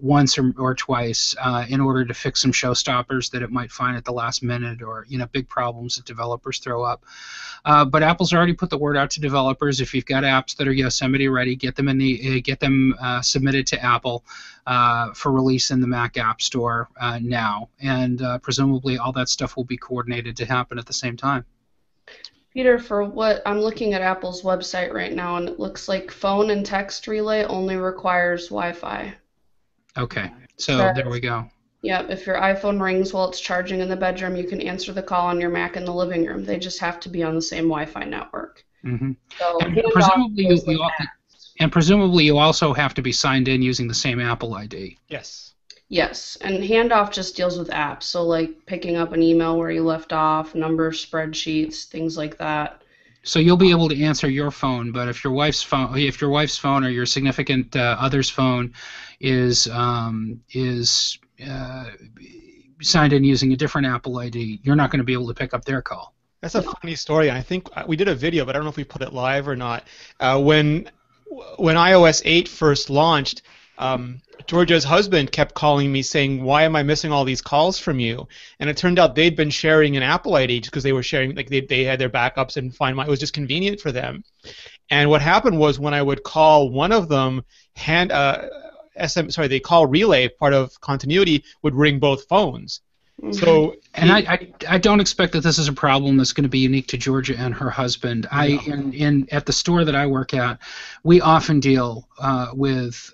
once or twice in order to fix some showstoppers that it might find at the last minute, or big problems that developers throw up. But Apple's already put the word out to developers: if you've got apps that are Yosemite ready, get them submitted to Apple for release in the Mac App Store now, and presumably all that stuff will be coordinated to happen at the same time. Peter, for what I'm looking at Apple's website right now, and it looks like phone and text relay only requires Wi-Fi. Okay, so there we go. Yep, if your iPhone rings while it's charging in the bedroom, you can answer the call on your Mac in the living room. They just have to be on the same Wi-Fi network. Mm-hmm. So, presumably you also have to be signed in using the same Apple ID. Yes. Yes, and handoff just deals with apps. So like picking up an email where you left off, number spreadsheets, things like that. So you'll be able to answer your phone, but if your wife's phone or your significant other's phone is signed in using a different Apple ID, you're not going to be able to pick up their call. That's a funny story. I think we did a video, but I don't know if we put it live or not. When iOS 8 first launched, Georgia's husband kept calling me saying, "Why am I missing all these calls from you?" And it turned out they'd been sharing an Apple ID just because they were sharing, like they had their backups and Find My. It was just convenient for them. And what happened was when I would call one of them, the call relay part of continuity would ring both phones. So, and I don't expect that this is a problem that's going to be unique to Georgia and her husband. At the store that I work at, we often deal with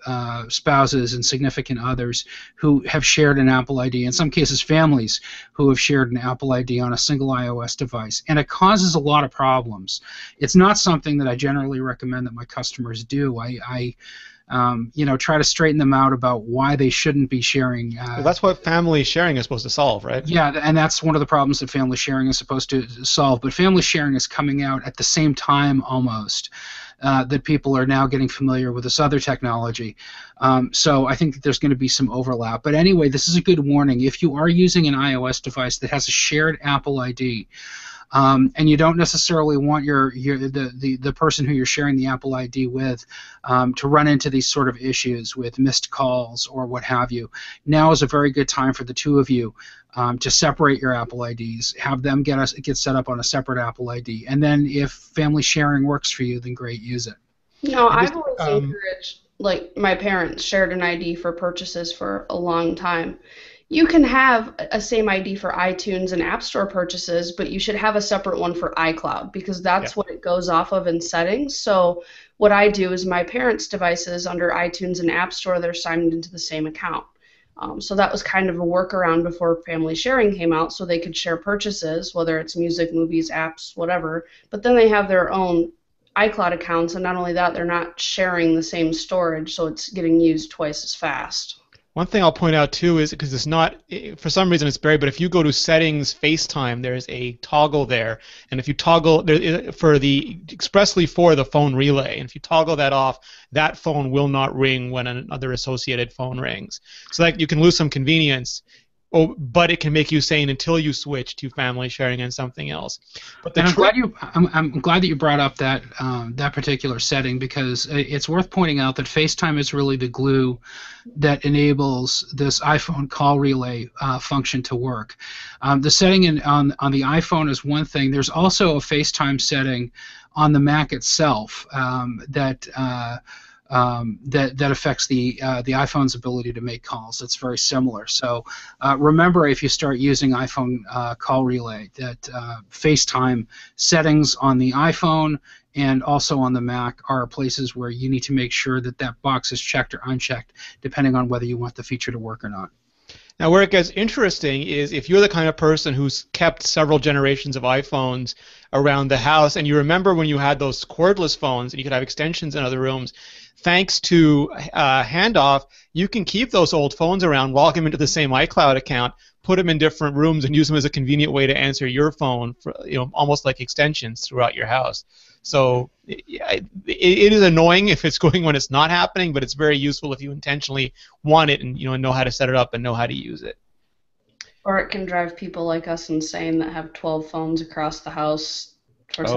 spouses and significant others who have shared an Apple ID. In some cases, families who have shared an Apple ID on a single iOS device, and it causes a lot of problems. It's not something that I generally recommend that my customers do. I try to straighten them out about why they shouldn't be sharing. Well, that's what family sharing is supposed to solve, right? Yeah, and that's one of the problems that family sharing is supposed to solve. But family sharing is coming out at the same time almost that people are now getting familiar with this other technology. So I think that there's going to be some overlap. But anyway, this is a good warning. If you are using an iOS device that has a shared Apple ID, and you don't necessarily want the person who you're sharing the Apple ID with to run into these sort of issues with missed calls or what have you. Now is a very good time for the two of you to separate your Apple IDs, have them get set up on a separate Apple ID, and then if family sharing works for you, then great, use it. I've always encouraged, like, my parents shared an ID for purchases for a long time. You can have a same ID for iTunes and App Store purchases, but you should have a separate one for iCloud because that's what it goes off of in settings. So what I do is my parents' devices under iTunes and App Store, they're signed into the same account. So that was kind of a workaround before family sharing came out so they could share purchases, whether it's music, movies, apps, whatever. But then they have their own iCloud accounts, and not only that, they're not sharing the same storage, so it's getting used twice as fast. One thing I'll point out too is because it's not, for some reason it's buried, but if you go to settings FaceTime, there's a toggle there, and if you toggle expressly for the phone relay, and if you toggle that off, that phone will not ring when another associated phone rings. So that you can lose some convenience, but it can make you sane until you switch to family sharing and something else. But I'm glad that you brought up that particular setting because it's worth pointing out that FaceTime is really the glue that enables this iPhone call relay function to work. The setting on the iPhone is one thing. There's also a FaceTime setting on the Mac itself that affects the iPhone's ability to make calls. It's very similar. So remember, if you start using iPhone call relay, that FaceTime settings on the iPhone and also on the Mac are places where you need to make sure that that box is checked or unchecked, depending on whether you want the feature to work or not. Now, where it gets interesting is if you're the kind of person who's kept several generations of iPhones around the house, and you remember when you had those cordless phones and you could have extensions in other rooms, thanks to Handoff, you can keep those old phones around, log them into the same iCloud account, put them in different rooms, and use them as a convenient way to answer your phone, for, almost like extensions throughout your house. So it is annoying if it's going when it's not happening, but it's very useful if you intentionally want it and know how to set it up and know how to use it. Or it can drive people like us insane that have 12 phones across the house.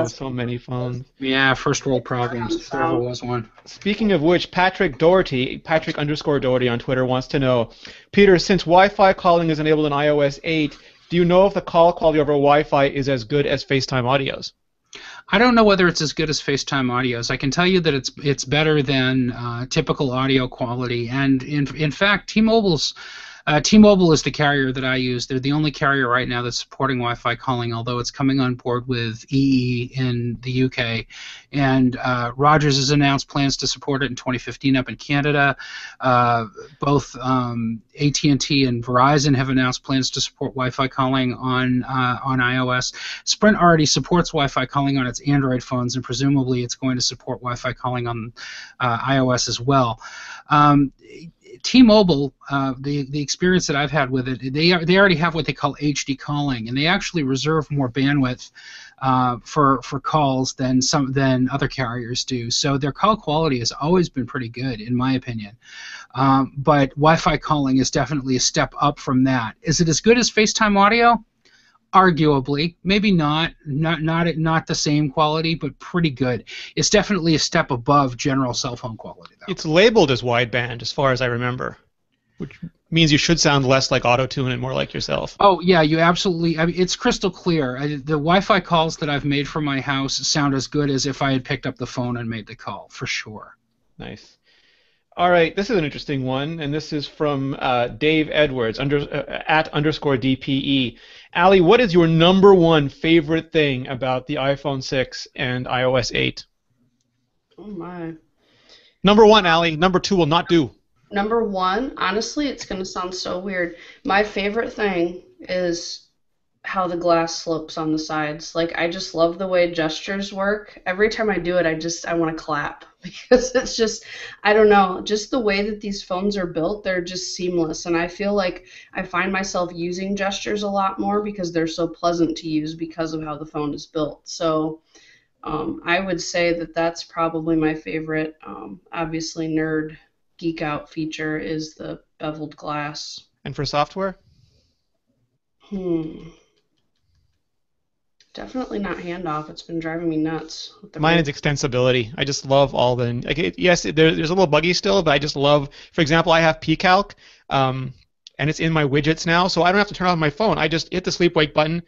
So many phones. Yeah, first world problems. If there ever was one. Speaking of which, Patrick_Doherty on Twitter wants to know, Peter, since Wi-Fi calling is enabled in iOS 8, do you know if the call quality over Wi-Fi is as good as FaceTime audios? I don't know whether it's as good as FaceTime audios. I can tell you that it's better than typical audio quality, and in fact, T-Mobile is the carrier that I use. They're the only carrier right now that's supporting Wi-Fi calling, although it's coming on board with EE in the UK. And Rogers has announced plans to support it in 2015 up in Canada. Both AT&T and Verizon have announced plans to support Wi-Fi calling on iOS. Sprint already supports Wi-Fi calling on its Android phones, and presumably it's going to support Wi-Fi calling on iOS as well. T-Mobile, the experience that I've had with it, they already have what they call HD calling, and they actually reserve more bandwidth for calls than other carriers do. So their call quality has always been pretty good, in my opinion. But Wi-Fi calling is definitely a step up from that. Is it as good as FaceTime audio? Arguably, maybe not the same quality, but pretty good. It's definitely a step above general cell phone quality, though. It's labeled as wideband, as far as I remember, which means you should sound less like auto-tune and more like yourself. Oh yeah, you absolutely. I mean, it's crystal clear. The Wi-Fi calls that I've made from my house sound as good as if I had picked up the phone and made the call, for sure. Nice. All right, this is an interesting one, and this is from Dave Edwards at underscore DPE. Ali, what is your number one favorite thing about the iPhone 6 and iOS 8? Oh my. Number one, Ali. Number two will not do. Number one, honestly, it's going to sound so weird. My favorite thing is how the glass slopes on the sides. Like, I just love the way gestures work. Every time I do it, I want to clap because it's just, I don't know, just the way that these phones are built, they're just seamless. And I feel like I find myself using gestures a lot more because they're so pleasant to use because of how the phone is built. So I would say that that's probably my favorite, obviously nerd geek out feature is the beveled glass. And for software? Definitely not handoff. It's been driving me nuts. Mine is extensibility. I just love all the yes, there's a little buggy still, but I just love. For example, I have pCalc, and it's in my widgets now, so I don't have to turn on my phone. I just hit the sleep wake button,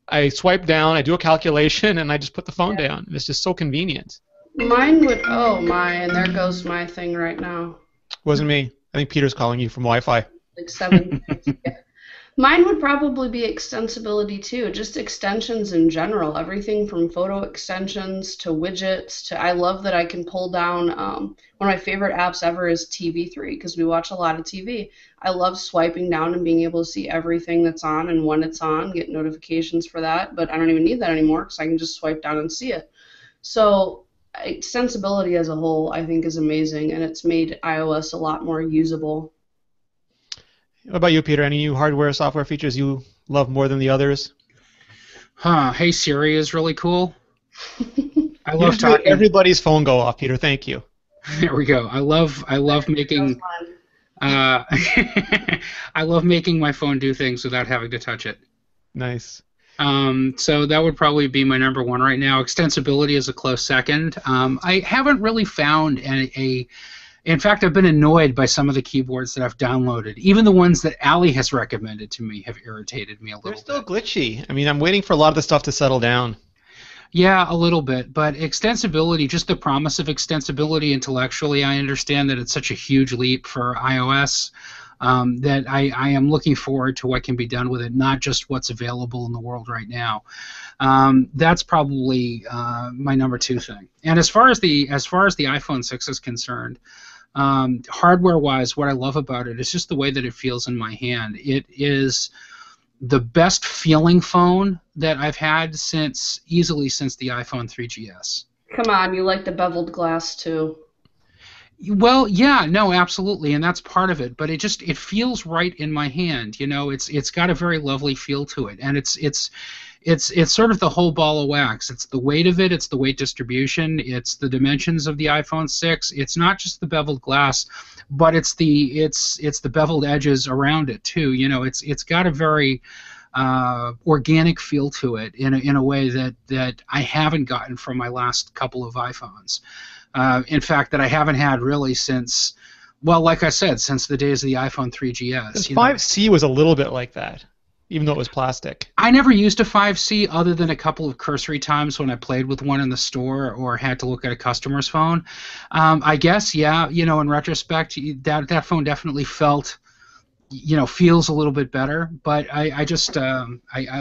I swipe down, I do a calculation, and I just put the phone down. It's just so convenient. Mine would. Oh my! And there goes my thing right now. Wasn't me. I think Peter's calling you from Wi-Fi. Like 7 minutes. Yeah. Mine would probably be extensibility too, just extensions in general, everything from photo extensions to widgets to I love that I can pull down, one of my favorite apps ever is TV3 because we watch a lot of TV. I love swiping down and being able to see everything that's on and when it's on, get notifications for that, but I don't even need that anymore because I can just swipe down and see it. So extensibility as a whole I think is amazing and it's made iOS a lot more usable. What about you, Peter? Any new hardware, software features you love more than the others? Hey Siri is really cool. I love talking. Everybody's phone go off, Peter. Thank you. There we go. I love making. I love making my phone do things without having to touch it. Nice. So that would probably be my number one right now. Extensibility is a close second. I haven't really found in fact, I've been annoyed by some of the keyboards that I've downloaded. Even the ones that Ali has recommended to me have irritated me a little bit. They're still glitchy. I mean, I'm waiting for a lot of the stuff to settle down. Yeah, a little bit. But extensibility, just the promise of extensibility intellectually, I understand that it's such a huge leap for iOS that I am looking forward to what can be done with it, not just what's available in the world right now. That's probably my number two thing. And as far as the iPhone 6 is concerned, hardware-wise, what I love about it is just the way that it feels in my hand. It is the best feeling phone that I've had easily since the iPhone 3GS. Come on, you like the beveled glass too. Well, yeah, no, absolutely, and that's part of it. But it feels right in my hand. You know, it's got a very lovely feel to it, and it's sort of the whole ball of wax. It's the weight of it. It's the weight distribution. It's the dimensions of the iPhone 6. It's not just the beveled glass, but it's the beveled edges around it too. You know, it's got a very organic feel to it in a way that I haven't gotten from my last couple of iPhones. In fact, that I haven't had really since, well, like I said, since the days of the iPhone 3GS. The 5C was a little bit like that, even though it was plastic. I never used a 5C other than a couple of cursory times when I played with one in the store or had to look at a customer's phone. I guess, yeah, you know, in retrospect, that phone definitely feels a little bit better, but I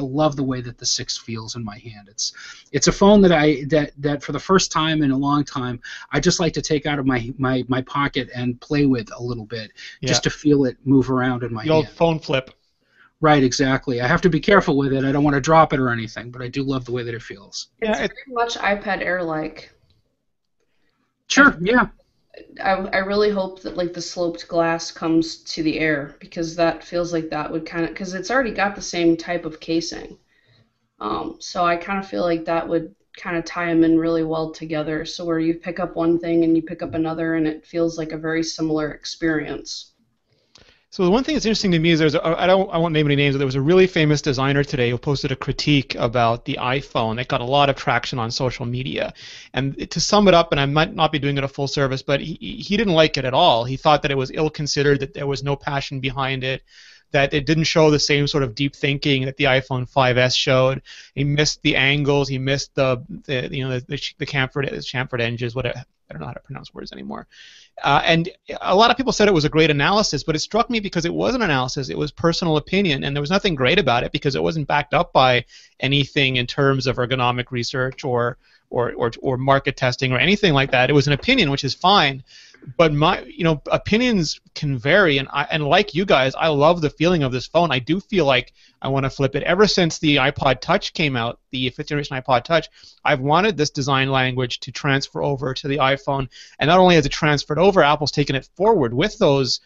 love the way that the 6 feels in my hand. It's a phone that for the first time in a long time I just like to take out of my pocket and play with a little bit, just to feel it move around in my hand. The old phone flip. Right, exactly. I have to be careful with it. I don't want to drop it or anything, but I do love the way that it feels. It's very much iPad Air-like. Sure, yeah. I really hope that like the sloped glass comes to the Air because that feels like that would kind of, because it's already got the same type of casing. So I kind of feel like that would kind of tie them in really well together. So where you pick up one thing and you pick up another and it feels like a very similar experience. So the one thing that's interesting to me is I won't name any names, but there was a really famous designer today who posted a critique about the iPhone that got a lot of traction on social media. And to sum it up, and I might not be doing it a full service, but he didn't like it at all. He thought that it was ill-considered, that there was no passion behind it, that it didn't show the same sort of deep thinking that the iPhone 5S showed. He missed the angles, he missed the chamfered edges, whatever. I don't know how to pronounce words anymore. And a lot of people said it was a great analysis, but it struck me because it was an analysis. It was personal opinion, and there was nothing great about it because it wasn't backed up by anything in terms of ergonomic research or market testing or anything like that. It was an opinion, which is fine. But my, opinions can vary, and like you guys, I love the feeling of this phone. I do feel like I want to flip it. Ever since the iPod Touch came out, the 5th generation iPod Touch, I've wanted this design language to transfer over to the iPhone. And not only has it transferred over, Apple's taken it forward with those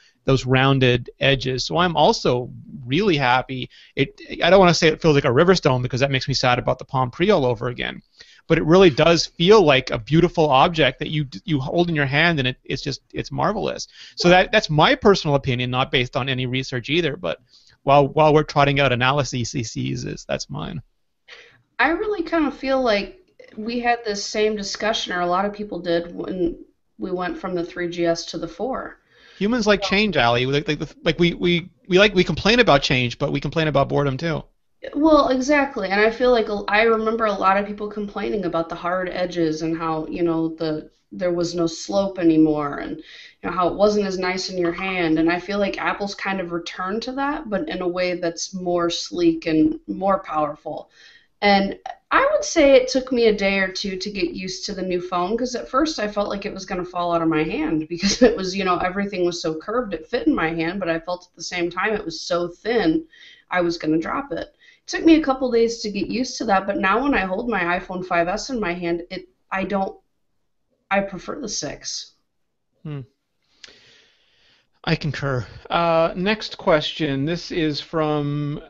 rounded edges. So I'm also really happy. I don't want to say it feels like a Riverstone because that makes me sad about the Palm Pre all over again. But it really does feel like a beautiful object that you hold in your hand, and it's marvelous. So that's my personal opinion, not based on any research either. But while we're trotting out analyses, that's mine. I really kind of feel like we had this same discussion, or a lot of people did, when we went from the 3GS to the 4. Humans like change, Ali. We complain about change, but we complain about boredom too. Well, exactly, and I feel like I remember a lot of people complaining about the hard edges and how there was no slope anymore, and how it wasn't as nice in your hand. And I feel like Apple's kind of returned to that, but in a way that's more sleek and more powerful. And I would say it took me a day or two to get used to the new phone, because at first I felt like it was going to fall out of my hand because it was, everything was so curved. It fit in my hand, but I felt at the same time it was so thin I was going to drop it. It took me a couple days to get used to that, but now when I hold my iPhone 5S in my hand, I prefer the 6. I concur. Next question. This is from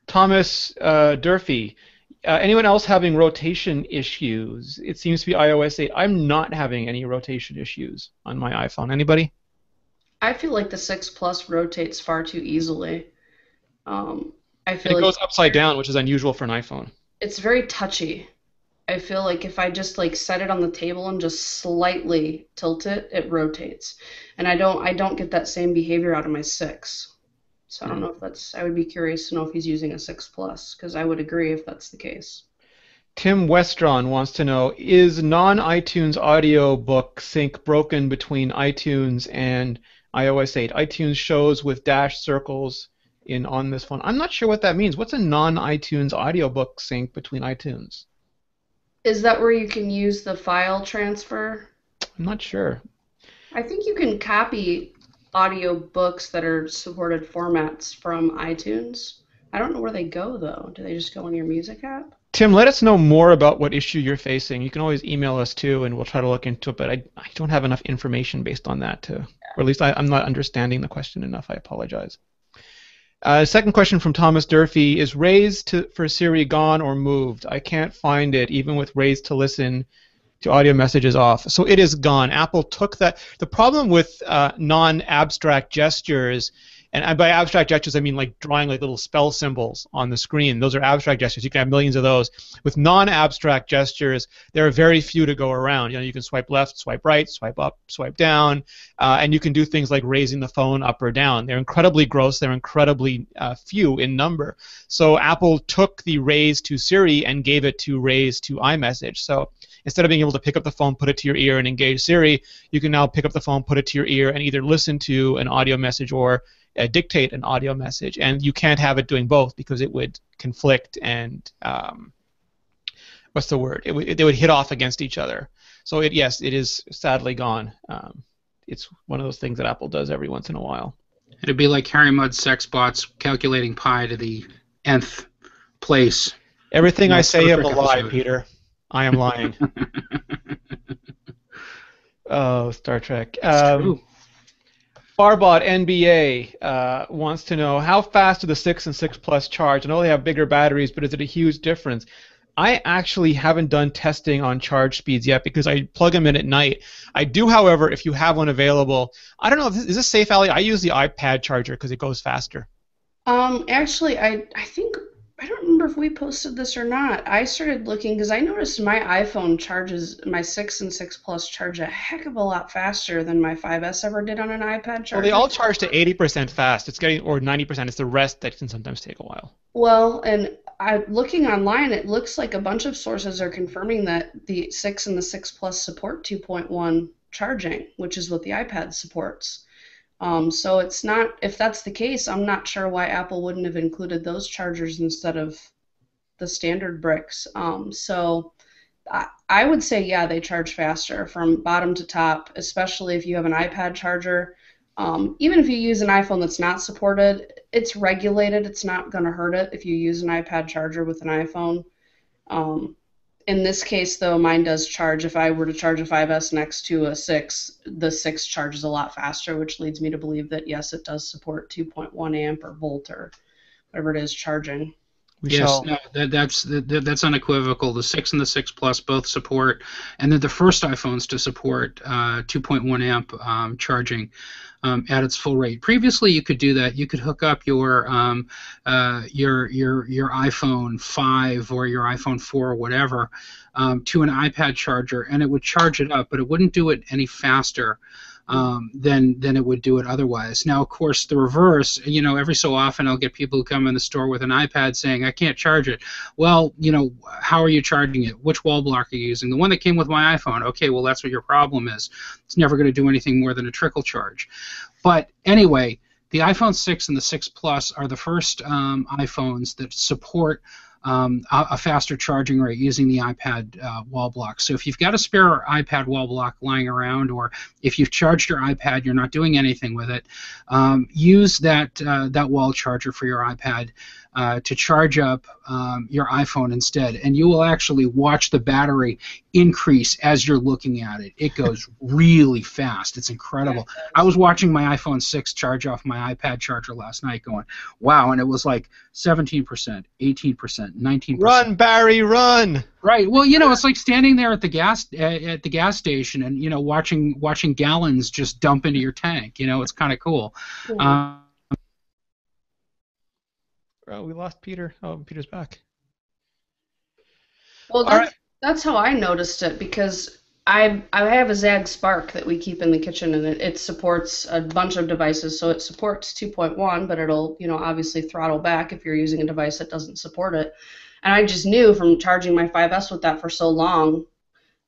Thomas Durfee. Anyone else having rotation issues? It seems to be iOS 8. I'm not having any rotation issues on my iPhone. Anybody? I feel like the 6 Plus rotates far too easily. I feel it like goes upside down, which is unusual for an iPhone. It's very touchy. I feel like if I just set it on the table and just slightly tilt it, it rotates. And I don't get that same behavior out of my 6. So I don't know if I would be curious to know if he's using a 6 Plus, because I would agree if that's the case. Tim Westron wants to know, is non-iTunes audiobook sync broken between iTunes and iOS 8? iTunes shows with dash circles on this phone. I'm not sure what that means. What's a non-iTunes audiobook sync between iTunes? Is that where you can use the file transfer? I'm not sure. I think you can copy audiobooks that are supported formats from iTunes. I don't know where they go, though. Do they just go in your music app? Tim, let us know more about what issue you're facing. You can always email us, too, and we'll try to look into it, but I don't have enough information based on that or at least I'm not understanding the question enough. I apologize. Second question from Thomas Durfee, is Raise for Siri gone or moved? I can't find it, even with Raise to Listen to audio messages off. So it is gone. Apple took that. The problem with non-abstract gestures, and by abstract gestures I mean like drawing like little spell symbols on the screen. Those are abstract gestures. You can have millions of those. With non-abstract gestures, there are very few to go around. You can swipe left, swipe right, swipe up, swipe down, and you can do things like raising the phone up or down. They're incredibly gross. They're incredibly few in number. So Apple took the Raise to Siri and gave it to Raise to iMessage. So instead of being able to pick up the phone, put it to your ear, and engage Siri, you can now pick up the phone, put it to your ear, and either listen to an audio message or dictate an audio message. And you can't have it doing both because it would conflict and what's the word? They would hit off against each other. So yes, it is sadly gone. It's one of those things that Apple does every once in a while. It'd be like Harry Mudd's sex bots calculating pi to the nth place. Everything I say is a lie, Peter. I am lying. Oh, Star Trek. True. Farbot NBA wants to know, how fast do the 6 and 6 Plus charge? I know they have bigger batteries, but is it a huge difference? I actually haven't done testing on charge speeds yet because I plug them in at night. I do, however, if you have one available. I don't know, is this safe, Ali? I use the iPad charger because it goes faster. Actually, I think, I don't remember if we posted this or not. I started looking because I noticed my iPhone charges, my 6 and 6 Plus charge a heck of a lot faster than my 5S ever did on an iPad charger. Well, they all charge to 80% fast. It's getting, or 90%. It's the rest that can sometimes take a while. Well, and looking online, it looks like a bunch of sources are confirming that the 6 and the 6 Plus support 2.1 charging, which is what the iPad supports. So it's not, if that's the case, I'm not sure why Apple wouldn't have included those chargers instead of the standard bricks. So I would say, yeah, they charge faster from bottom to top, especially if you have an iPad charger. Even if you use an iPhone that's not supported, it's regulated. It's not going to hurt it if you use an iPad charger with an iPhone. In this case, though, mine does charge. If I were to charge a 5S next to a 6, the 6 charges a lot faster, which leads me to believe that, yes, it does support 2.1 amp or volt or whatever it is charging. Yes, no, that's unequivocal. The 6 and the 6 Plus both support, and they're the first iPhones to support 2.1 amp charging at its full rate. Previously, you could do that. You could hook up your iPhone 5 or your iPhone 4 or whatever to an iPad charger, and it would charge it up, but it wouldn't do it any faster than it would do it otherwise. Now, of course, the reverse, every so often I'll get people who come in the store with an iPad saying, I can't charge it. Well, how are you charging it? Which wall block are you using? The one that came with my iPhone. Okay, well, that's what your problem is. It's never going to do anything more than a trickle charge. But anyway, the iPhone 6 and the 6 Plus are the first iPhones that support a faster charging rate using the iPad wall block. So if you've got a spare iPad wall block lying around, or if you've charged your iPad, you're not doing anything with it, use that wall charger for your iPad to charge up your iPhone instead, and you will actually watch the battery increase as you're looking at it. It goes really fast. It's incredible. I was watching my iPhone 6 charge off my iPad charger last night going, wow, and it was like 17%, 18%, 19%. Run, Barry, run! Right. Well, it's like standing there at the gas station and watching gallons just dump into your tank. It's kind of cool. Oh, we lost Peter. Oh, Peter's back. Well, that's how I noticed it, because I have a Zag Spark that we keep in the kitchen, and it supports a bunch of devices. So it supports 2.1, but it'll obviously throttle back if you're using a device that doesn't support it. And I just knew from charging my 5S with that for so long,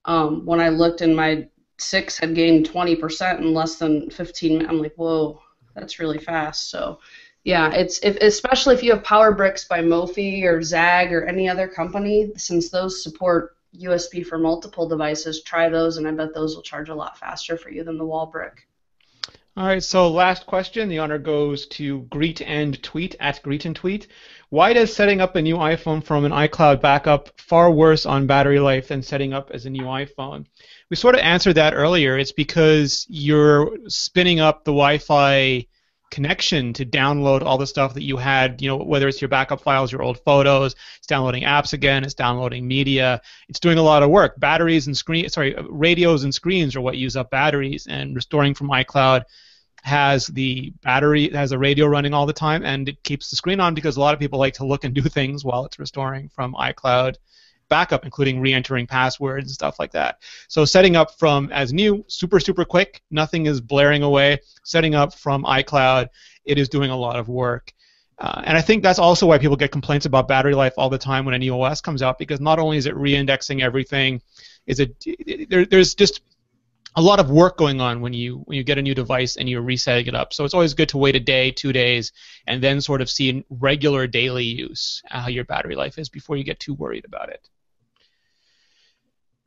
when I looked and my 6 had gained 20% in less than 15 minutes, I'm like, whoa, that's really fast. So yeah, especially if you have Power Bricks by Mophie or Zag or any other company, since those support USB for multiple devices, try those, and I bet those will charge a lot faster for you than the wall brick. All right, so last question. The honor goes to Greet and Tweet, at Greet and Tweet. Why does setting up a new iPhone from an iCloud backup far worse on battery life than setting up as a new iPhone? We sort of answered that earlier. It's because you're spinning up the Wi-Fi connection to download all the stuff that you had, whether it's your backup files, your old photos, it's downloading apps again, it's downloading media, it's doing a lot of work. Radios and screens are what use up batteries, and restoring from iCloud has the radio running all the time, and it keeps the screen on because a lot of people like to look and do things while it's restoring from iCloud backup, including re-entering passwords and stuff like that. So setting up from as new, super quick, nothing is blaring away. Setting up from iCloud, it is doing a lot of work. And I think that's also why people get complaints about battery life all the time when a new OS comes out, because not only is it re-indexing everything, there's just a lot of work going on when you get a new device and you're resetting it up. So it's always good to wait a day, 2 days, and then sort of see in regular daily use how your battery life is before you get too worried about it.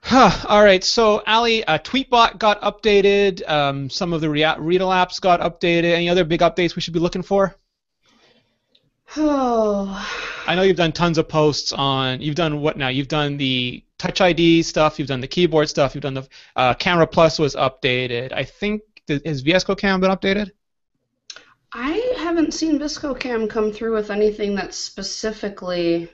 All right, so Ali, Tweetbot got updated. Some of the Riedel apps got updated. Any other big updates we should be looking for? Oh. I know you've done tons of posts on. You've done what now? You've done the Touch ID stuff. You've done the keyboard stuff. You've done the Camera Plus was updated. I think has VSCO Cam been updated? I haven't seen VSCO Cam come through with anything that's specifically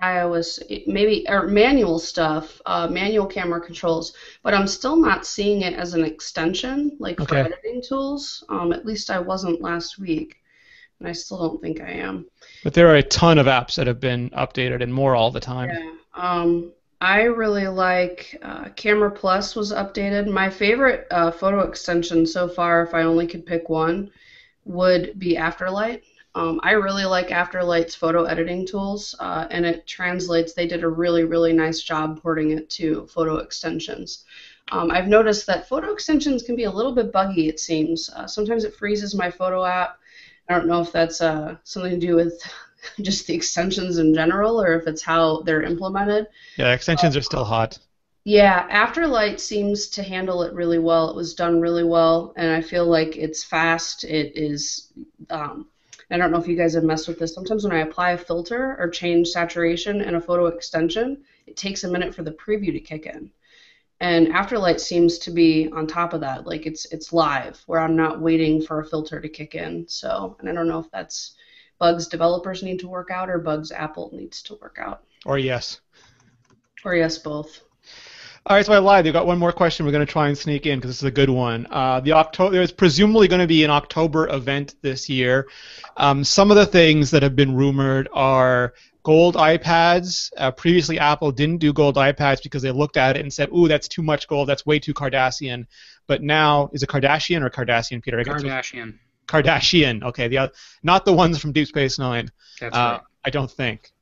iOS, maybe, or manual stuff, manual camera controls, but I'm still not seeing it as an extension, like for editing tools. At least I wasn't last week, and I still don't think I am. But there are a ton of apps that have been updated, and more all the time. Yeah. I really like Camera Plus was updated. My favorite photo extension so far, if I only could pick one, would be Afterlight. I really like Afterlight's photo editing tools, and it translates. They did a really, really nice job porting it to photo extensions. I've noticed that photo extensions can be a little bit buggy, it seems. Sometimes it freezes my photo app. I don't know if that's something to do with just the extensions in general or if it's how they're implemented. Yeah, extensions are still hot. Yeah, Afterlight seems to handle it really well. It was done really well, and I feel like it's fast. It is. I don't know if you guys have messed with this. Sometimes when I apply a filter or change saturation in a photo extension, it takes a minute for the preview to kick in. And Afterlight seems to be on top of that, like it's live, where I'm not waiting for a filter to kick in. So, and I don't know if that's bugs developers need to work out or bugs Apple needs to work out. Or yes. Or yes, both. All right, so I lied. We've got one more question we're going to try and sneak in because this is a good one. There's presumably going to be an October event this year. Some of the things that have been rumored are gold iPads. Previously, Apple didn't do gold iPads because they looked at it and said, ooh, that's too much gold. That's way too Kardashian. But now, is it Kardashian or Kardashian, Peter? Kardashian. Kardashian. Okay, not the ones from Deep Space Nine. That's right. I don't think.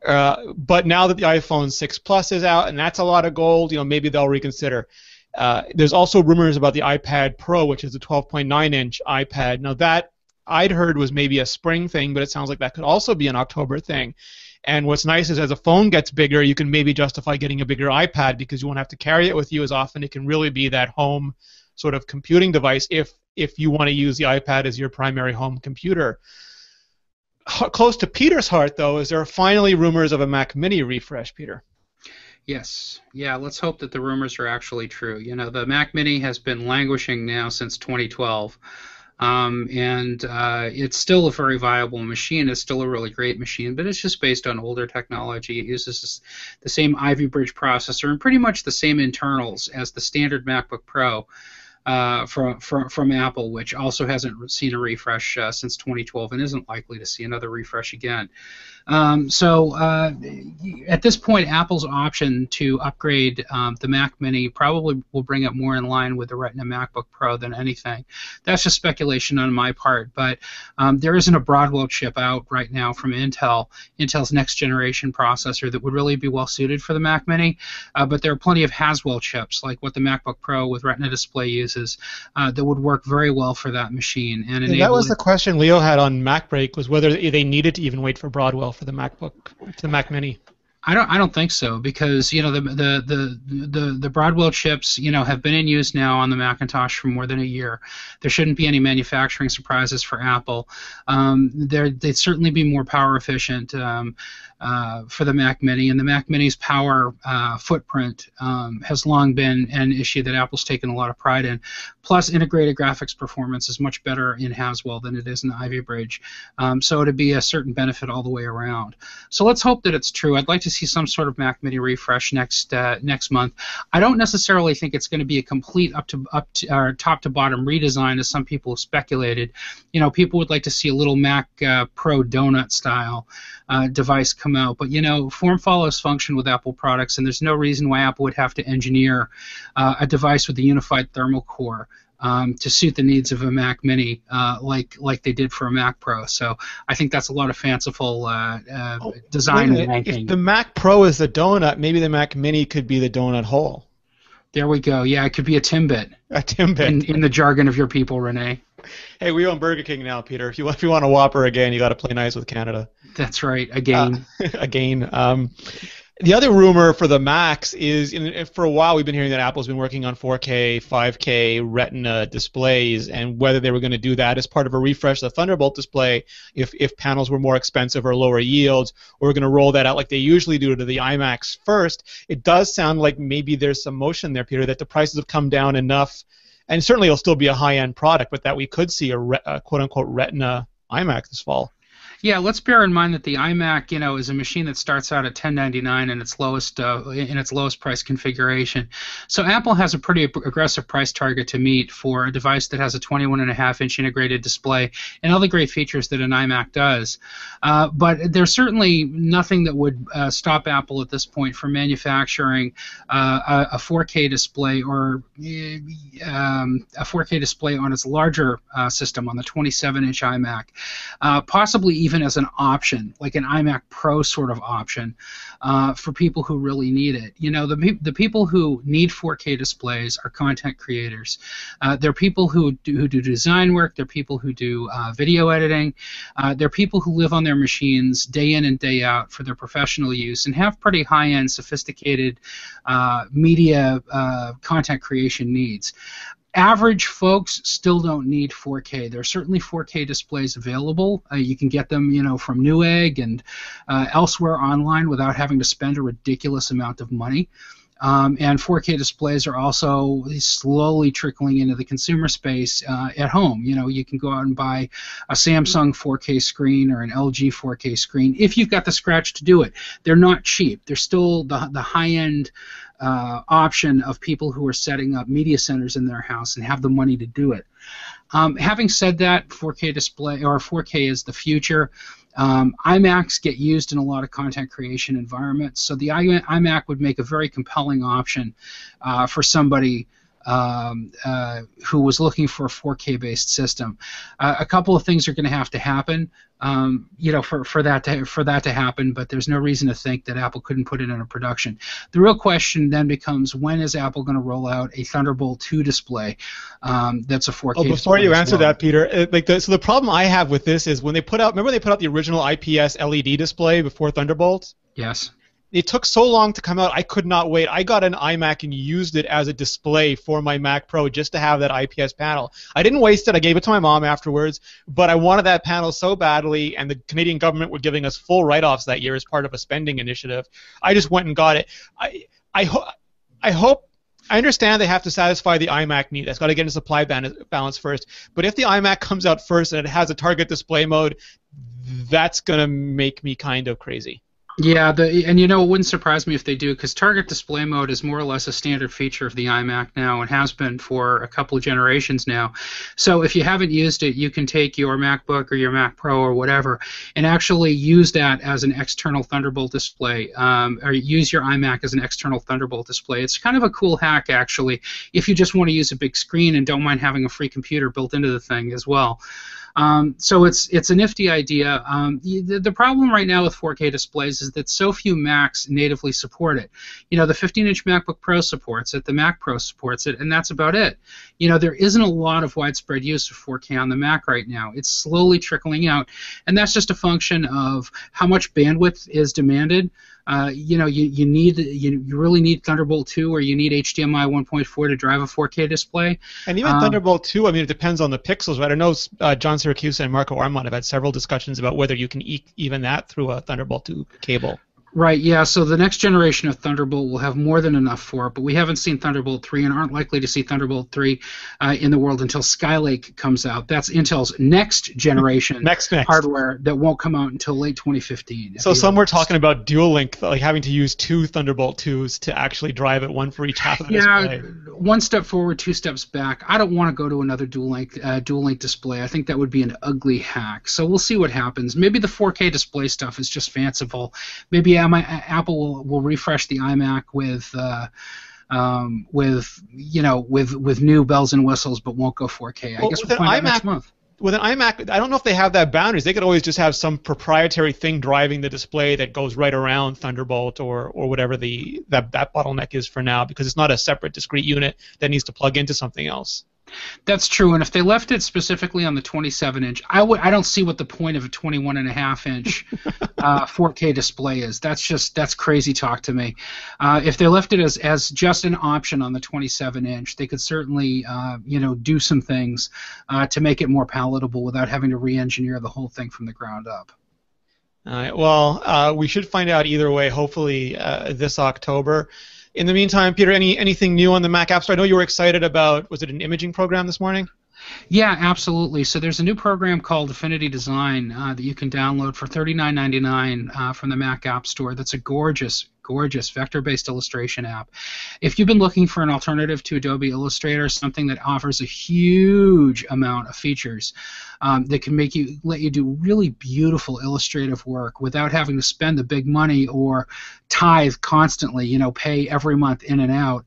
But now that the iPhone 6 Plus is out, and that's a lot of gold, maybe they'll reconsider. There's also rumors about the iPad Pro, which is a 12.9-inch iPad. Now that I'd heard was maybe a spring thing, but it sounds like that could also be an October thing. And what's nice is as a phone gets bigger, you can maybe justify getting a bigger iPad because you won't have to carry it with you as often. It can really be that home sort of computing device if you want to use the iPad as your primary home computer. Close to Peter's heart, though, is there are finally rumors of a Mac Mini refresh, Peter. Yes. Yeah, let's hope that the rumors are actually true. The Mac Mini has been languishing now since 2012, and it's still a very viable machine. It's still a really great machine, but it's just based on older technology. It uses the same Ivy Bridge processor and pretty much the same internals as the standard MacBook Pro. From Apple, which also hasn't seen a refresh since 2012 and isn't likely to see another refresh again. So at this point, Apple's option to upgrade the Mac Mini probably will bring it more in line with the Retina MacBook Pro than anything. That's just speculation on my part, but there isn't a Broadwell chip out right now from Intel's next generation processor that would really be well suited for the Mac Mini, but there are plenty of Haswell chips, like what the MacBook Pro with Retina display uses, that would work very well for that machine. And that was the question Leo had on MacBreak, was whether they needed to even wait for Broadwell for the Mac Mini. I don't think so, because the Broadwell chips have been in use now on the Macintosh for more than a year. There shouldn't be any manufacturing surprises for Apple. They'd certainly be more power efficient for the Mac Mini, and the Mac Mini's power footprint has long been an issue that Apple's taken a lot of pride in. Plus, integrated graphics performance is much better in Haswell than it is in Ivy Bridge, so it'd be a certain benefit all the way around. So let's hope that it's true. I'd like to see some sort of Mac Mini refresh next month. I don't necessarily think it's going to be a complete top to bottom redesign, as some people have speculated. People would like to see a little Mac Pro donut style device come out, but form follows function with Apple products, and there's no reason why Apple would have to engineer a device with a unified thermal core to suit the needs of a Mac Mini, like they did for a Mac Pro. So I think that's a lot of fanciful design and ranking. If the Mac Pro is the donut, maybe the Mac Mini could be the donut hole. There we go. Yeah, it could be a Timbit. A Timbit. In the jargon of your people, Rene. Hey, we own Burger King now, Peter. If you want a Whopper again, you got to play nice with Canada. That's right. Again. The other rumor for the Macs is, for a while we've been hearing that Apple's been working on 4K, 5K Retina displays, and whether they were going to do that as part of a refresh of the Thunderbolt display if panels were more expensive or lower yields, or we're going to roll that out like they usually do to the iMacs first. It does sound like maybe there's some motion there, Peter, that the prices have come down enough, and certainly it'll still be a high-end product, but that we could see a quote-unquote Retina iMac this fall. Yeah, let's bear in mind that the iMac, is a machine that starts out at $10.99 in its lowest price configuration. So Apple has a pretty aggressive price target to meet for a device that has a 21.5-inch integrated display and all the great features that an iMac does. But there's certainly nothing that would stop Apple at this point from manufacturing a 4K display or a 4K display on its larger system, on the 27-inch iMac, possibly even as an option, like an iMac Pro sort of option for people who really need it. The people who need 4K displays are content creators. They're people who do design work. They're people who do video editing. They're people who live on their machines day in and day out for their professional use and have pretty high-end, sophisticated media content creation needs. Average folks still don't need 4K. There are certainly 4K displays available. You can get them, from Newegg and elsewhere online without having to spend a ridiculous amount of money. And 4K displays are also slowly trickling into the consumer space at home. You can go out and buy a Samsung 4K screen or an LG 4K screen if you've got the scratch to do it. They're not cheap. They're still the high-end option of people who are setting up media centers in their house and have the money to do it. Having said that, 4K display or 4K is the future. iMacs get used in a lot of content creation environments, so the iMac would make a very compelling option for somebody who was looking for a 4K-based system. A couple of things are going to have to happen, for that to happen. But there's no reason to think that Apple couldn't put it into production. The real question then becomes, when is Apple going to roll out a Thunderbolt 2 display that's a 4K? Oh, before you answer that, Peter, so the problem I have with this is when they put out, remember they put out the original IPS LED display before Thunderbolt? Yes. It took so long to come out, I could not wait. I got an iMac and used it as a display for my Mac Pro just to have that IPS panel. I didn't waste it. I gave it to my mom afterwards, but I wanted that panel so badly, and the Canadian government were giving us full write-offs that year as part of a spending initiative. I just went and got it. I understand they have to satisfy the iMac need. That's got to get into supply balance first. But if the iMac comes out first and it has a target display mode, that's going to make me kind of crazy. Yeah, and it wouldn't surprise me if they do, because target display mode is more or less a standard feature of the iMac now and has been for a couple of generations now. So if you haven't used it, you can take your MacBook or your Mac Pro or whatever and actually use that as an external Thunderbolt display, or use your iMac as an external Thunderbolt display. It's kind of a cool hack, actually, if you just want to use a big screen and don't mind having a free computer built into the thing as well. So it's a nifty idea. The problem right now with 4K displays is that so few Macs natively support it. The 15-inch MacBook Pro supports it, the Mac Pro supports it, and that's about it. There isn't a lot of widespread use of 4K on the Mac right now. It's slowly trickling out, and that's just a function of how much bandwidth is demanded. You really need Thunderbolt 2 or you need HDMI 1.4 to drive a 4K display. And even Thunderbolt 2, it depends on the pixels, right? I know John Syracuse and Marco Armand have had several discussions about whether you can even that through a Thunderbolt 2 cable. Right, yeah, so the next generation of Thunderbolt will have more than enough for it, but we haven't seen Thunderbolt 3 and aren't likely to see Thunderbolt 3 in the world until Skylake comes out. That's Intel's next generation hardware that won't come out until late 2015. So some were talking about dual link, like having to use two Thunderbolt 2s to actually drive it, one for each half of the display. One step forward, two steps back. I don't want to go to another dual link display. I think that would be an ugly hack. So we'll see what happens. Maybe the 4K display stuff is just fanciful. Maybe Apple will refresh the iMac with new bells and whistles, but won't go 4K. I guess we'll find out next month. With an iMac, I don't know if they have that boundaries. They could always just have some proprietary thing driving the display that goes right around Thunderbolt or whatever that bottleneck is for now, because it's not a separate discrete unit that needs to plug into something else. That's true, and if they left it specifically on the 27-inch, I don't see what the point of a 21.5-inch 4K display is. That's crazy talk to me. If they left it as just an option on the 27-inch, they could certainly do some things to make it more palatable without having to re-engineer the whole thing from the ground up. All right. Well, we should find out either way, hopefully this October. In the meantime, Peter, anything new on the Mac App Store? I know you were excited about, was it an imaging program this morning? Yeah, absolutely. So there's a new program called Affinity Design that you can download for $39.99 from the Mac App Store. That's a gorgeous, gorgeous vector-based illustration app. If you've been looking for an alternative to Adobe Illustrator, something that offers a huge amount of features that can let you do really beautiful illustrative work without having to spend the big money or tithe constantly, pay every month in and out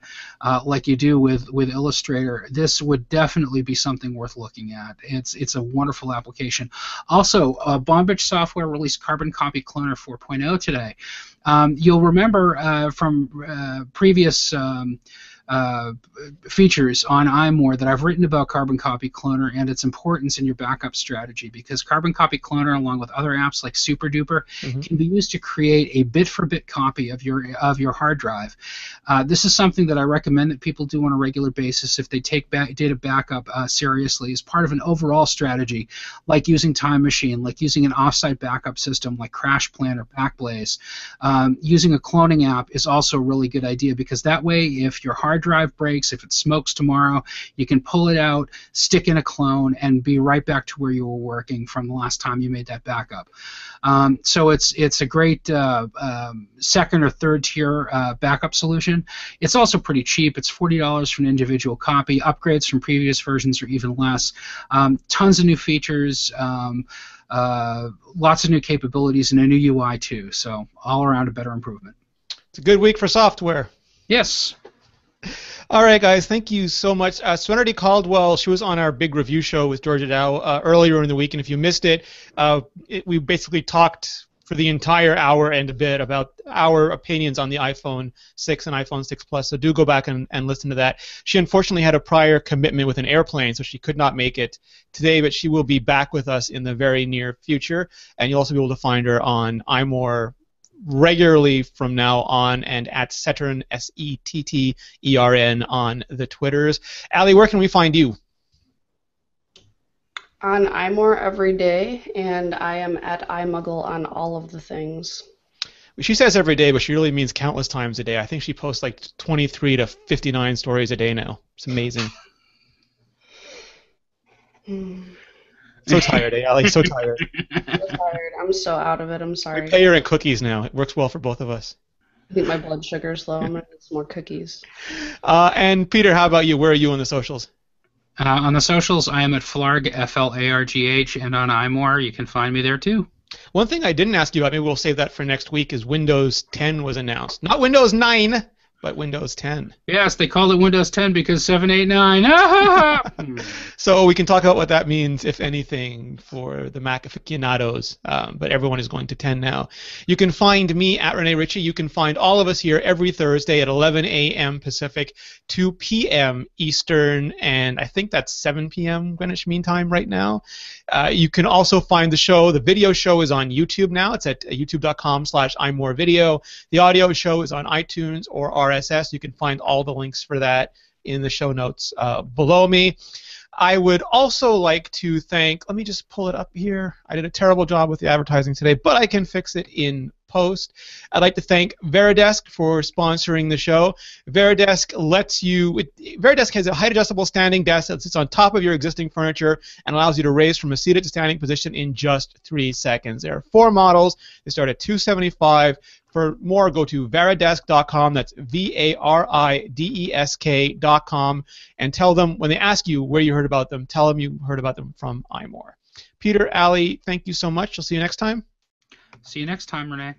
like you do with Illustrator, this would definitely be something worth looking at. It's a wonderful application. Also, Bombich Software released Carbon Copy Cloner 4.0 today. You'll remember from previous features on iMore that I've written about Carbon Copy Cloner and its importance in your backup strategy, because Carbon Copy Cloner, along with other apps like SuperDuper, can be used to create a bit-for-bit copy of your hard drive. This is something that I recommend that people do on a regular basis if they take data backup seriously as part of an overall strategy, like using Time Machine, like using an offsite backup system like CrashPlan or Backblaze. Using a cloning app is also a really good idea, because that way, if your hard drive breaks, if it smokes tomorrow, you can pull it out, stick in a clone, and be right back to where you were working from the last time you made that backup. So it's a great second or third tier backup solution. It's also pretty cheap. It's $40 for an individual copy. Upgrades from previous versions are even less. Tons of new features. Lots of new capabilities and a new UI too. So all around a better improvement. It's a good week for software. Yes. All right, guys, thank you so much. Serenity Caldwell, she was on our big review show with Georgia Dow earlier in the week, and if you missed it, we basically talked for the entire hour and a bit about our opinions on the iPhone 6 and iPhone 6 Plus, so do go back and listen to that. She unfortunately had a prior commitment with an airplane, so she could not make it today, but she will be back with us in the very near future, and you'll also be able to find her on iMore regularly from now on, and at Settern, SETTERN, on the Twitters. Allie, where can we find you? On iMore every day, and I am at iMuggle on all of the things. She says every day, but she really means countless times a day. I think she posts like 23 to 59 stories a day now. It's amazing. So tired, Allie, so tired. So tired. I'm so out of it. I'm sorry. We pay her in cookies now. It works well for both of us. I think my blood sugar's low. I'm going to get some more cookies. And Peter, how about you? Where are you on the socials? On the socials, I am at Flarg, Flargh, and on iMore, you can find me there too. One thing I didn't ask you about, maybe we'll save that for next week, is Windows 10 was announced. Not Windows 9, but Windows 10. Yes, they called it Windows 10 because 789. So we can talk about what that means, if anything, for the Mac aficionados. But everyone is going to 10 now. You can find me at Rene Ritchie. You can find all of us here every Thursday at 11 a.m. Pacific, 2 p.m. Eastern, and I think that's 7 p.m. Greenwich Mean Time right now. You can also find the show. The video show is on YouTube now. It's at youtube.com/iMoreVideo. The audio show is on iTunes or RSS. You can find all the links for that in the show notes below me. I would also like to thank, let me just pull it up here. I did a terrible job with the advertising today, but I can fix it in post. I'd like to thank Veridesk for sponsoring the show. Veridesk has a height adjustable standing desk that sits on top of your existing furniture and allows you to raise from a seated to standing position in just 3 seconds. There are 4 models. They start at $275. For more, go to veridesk.com. That's VARIDESK.com, and tell them, when they ask you where you heard about them, tell them you heard about them from iMore. Peter, Allie, thank you so much. I'll see you next time. See you next time, Renee.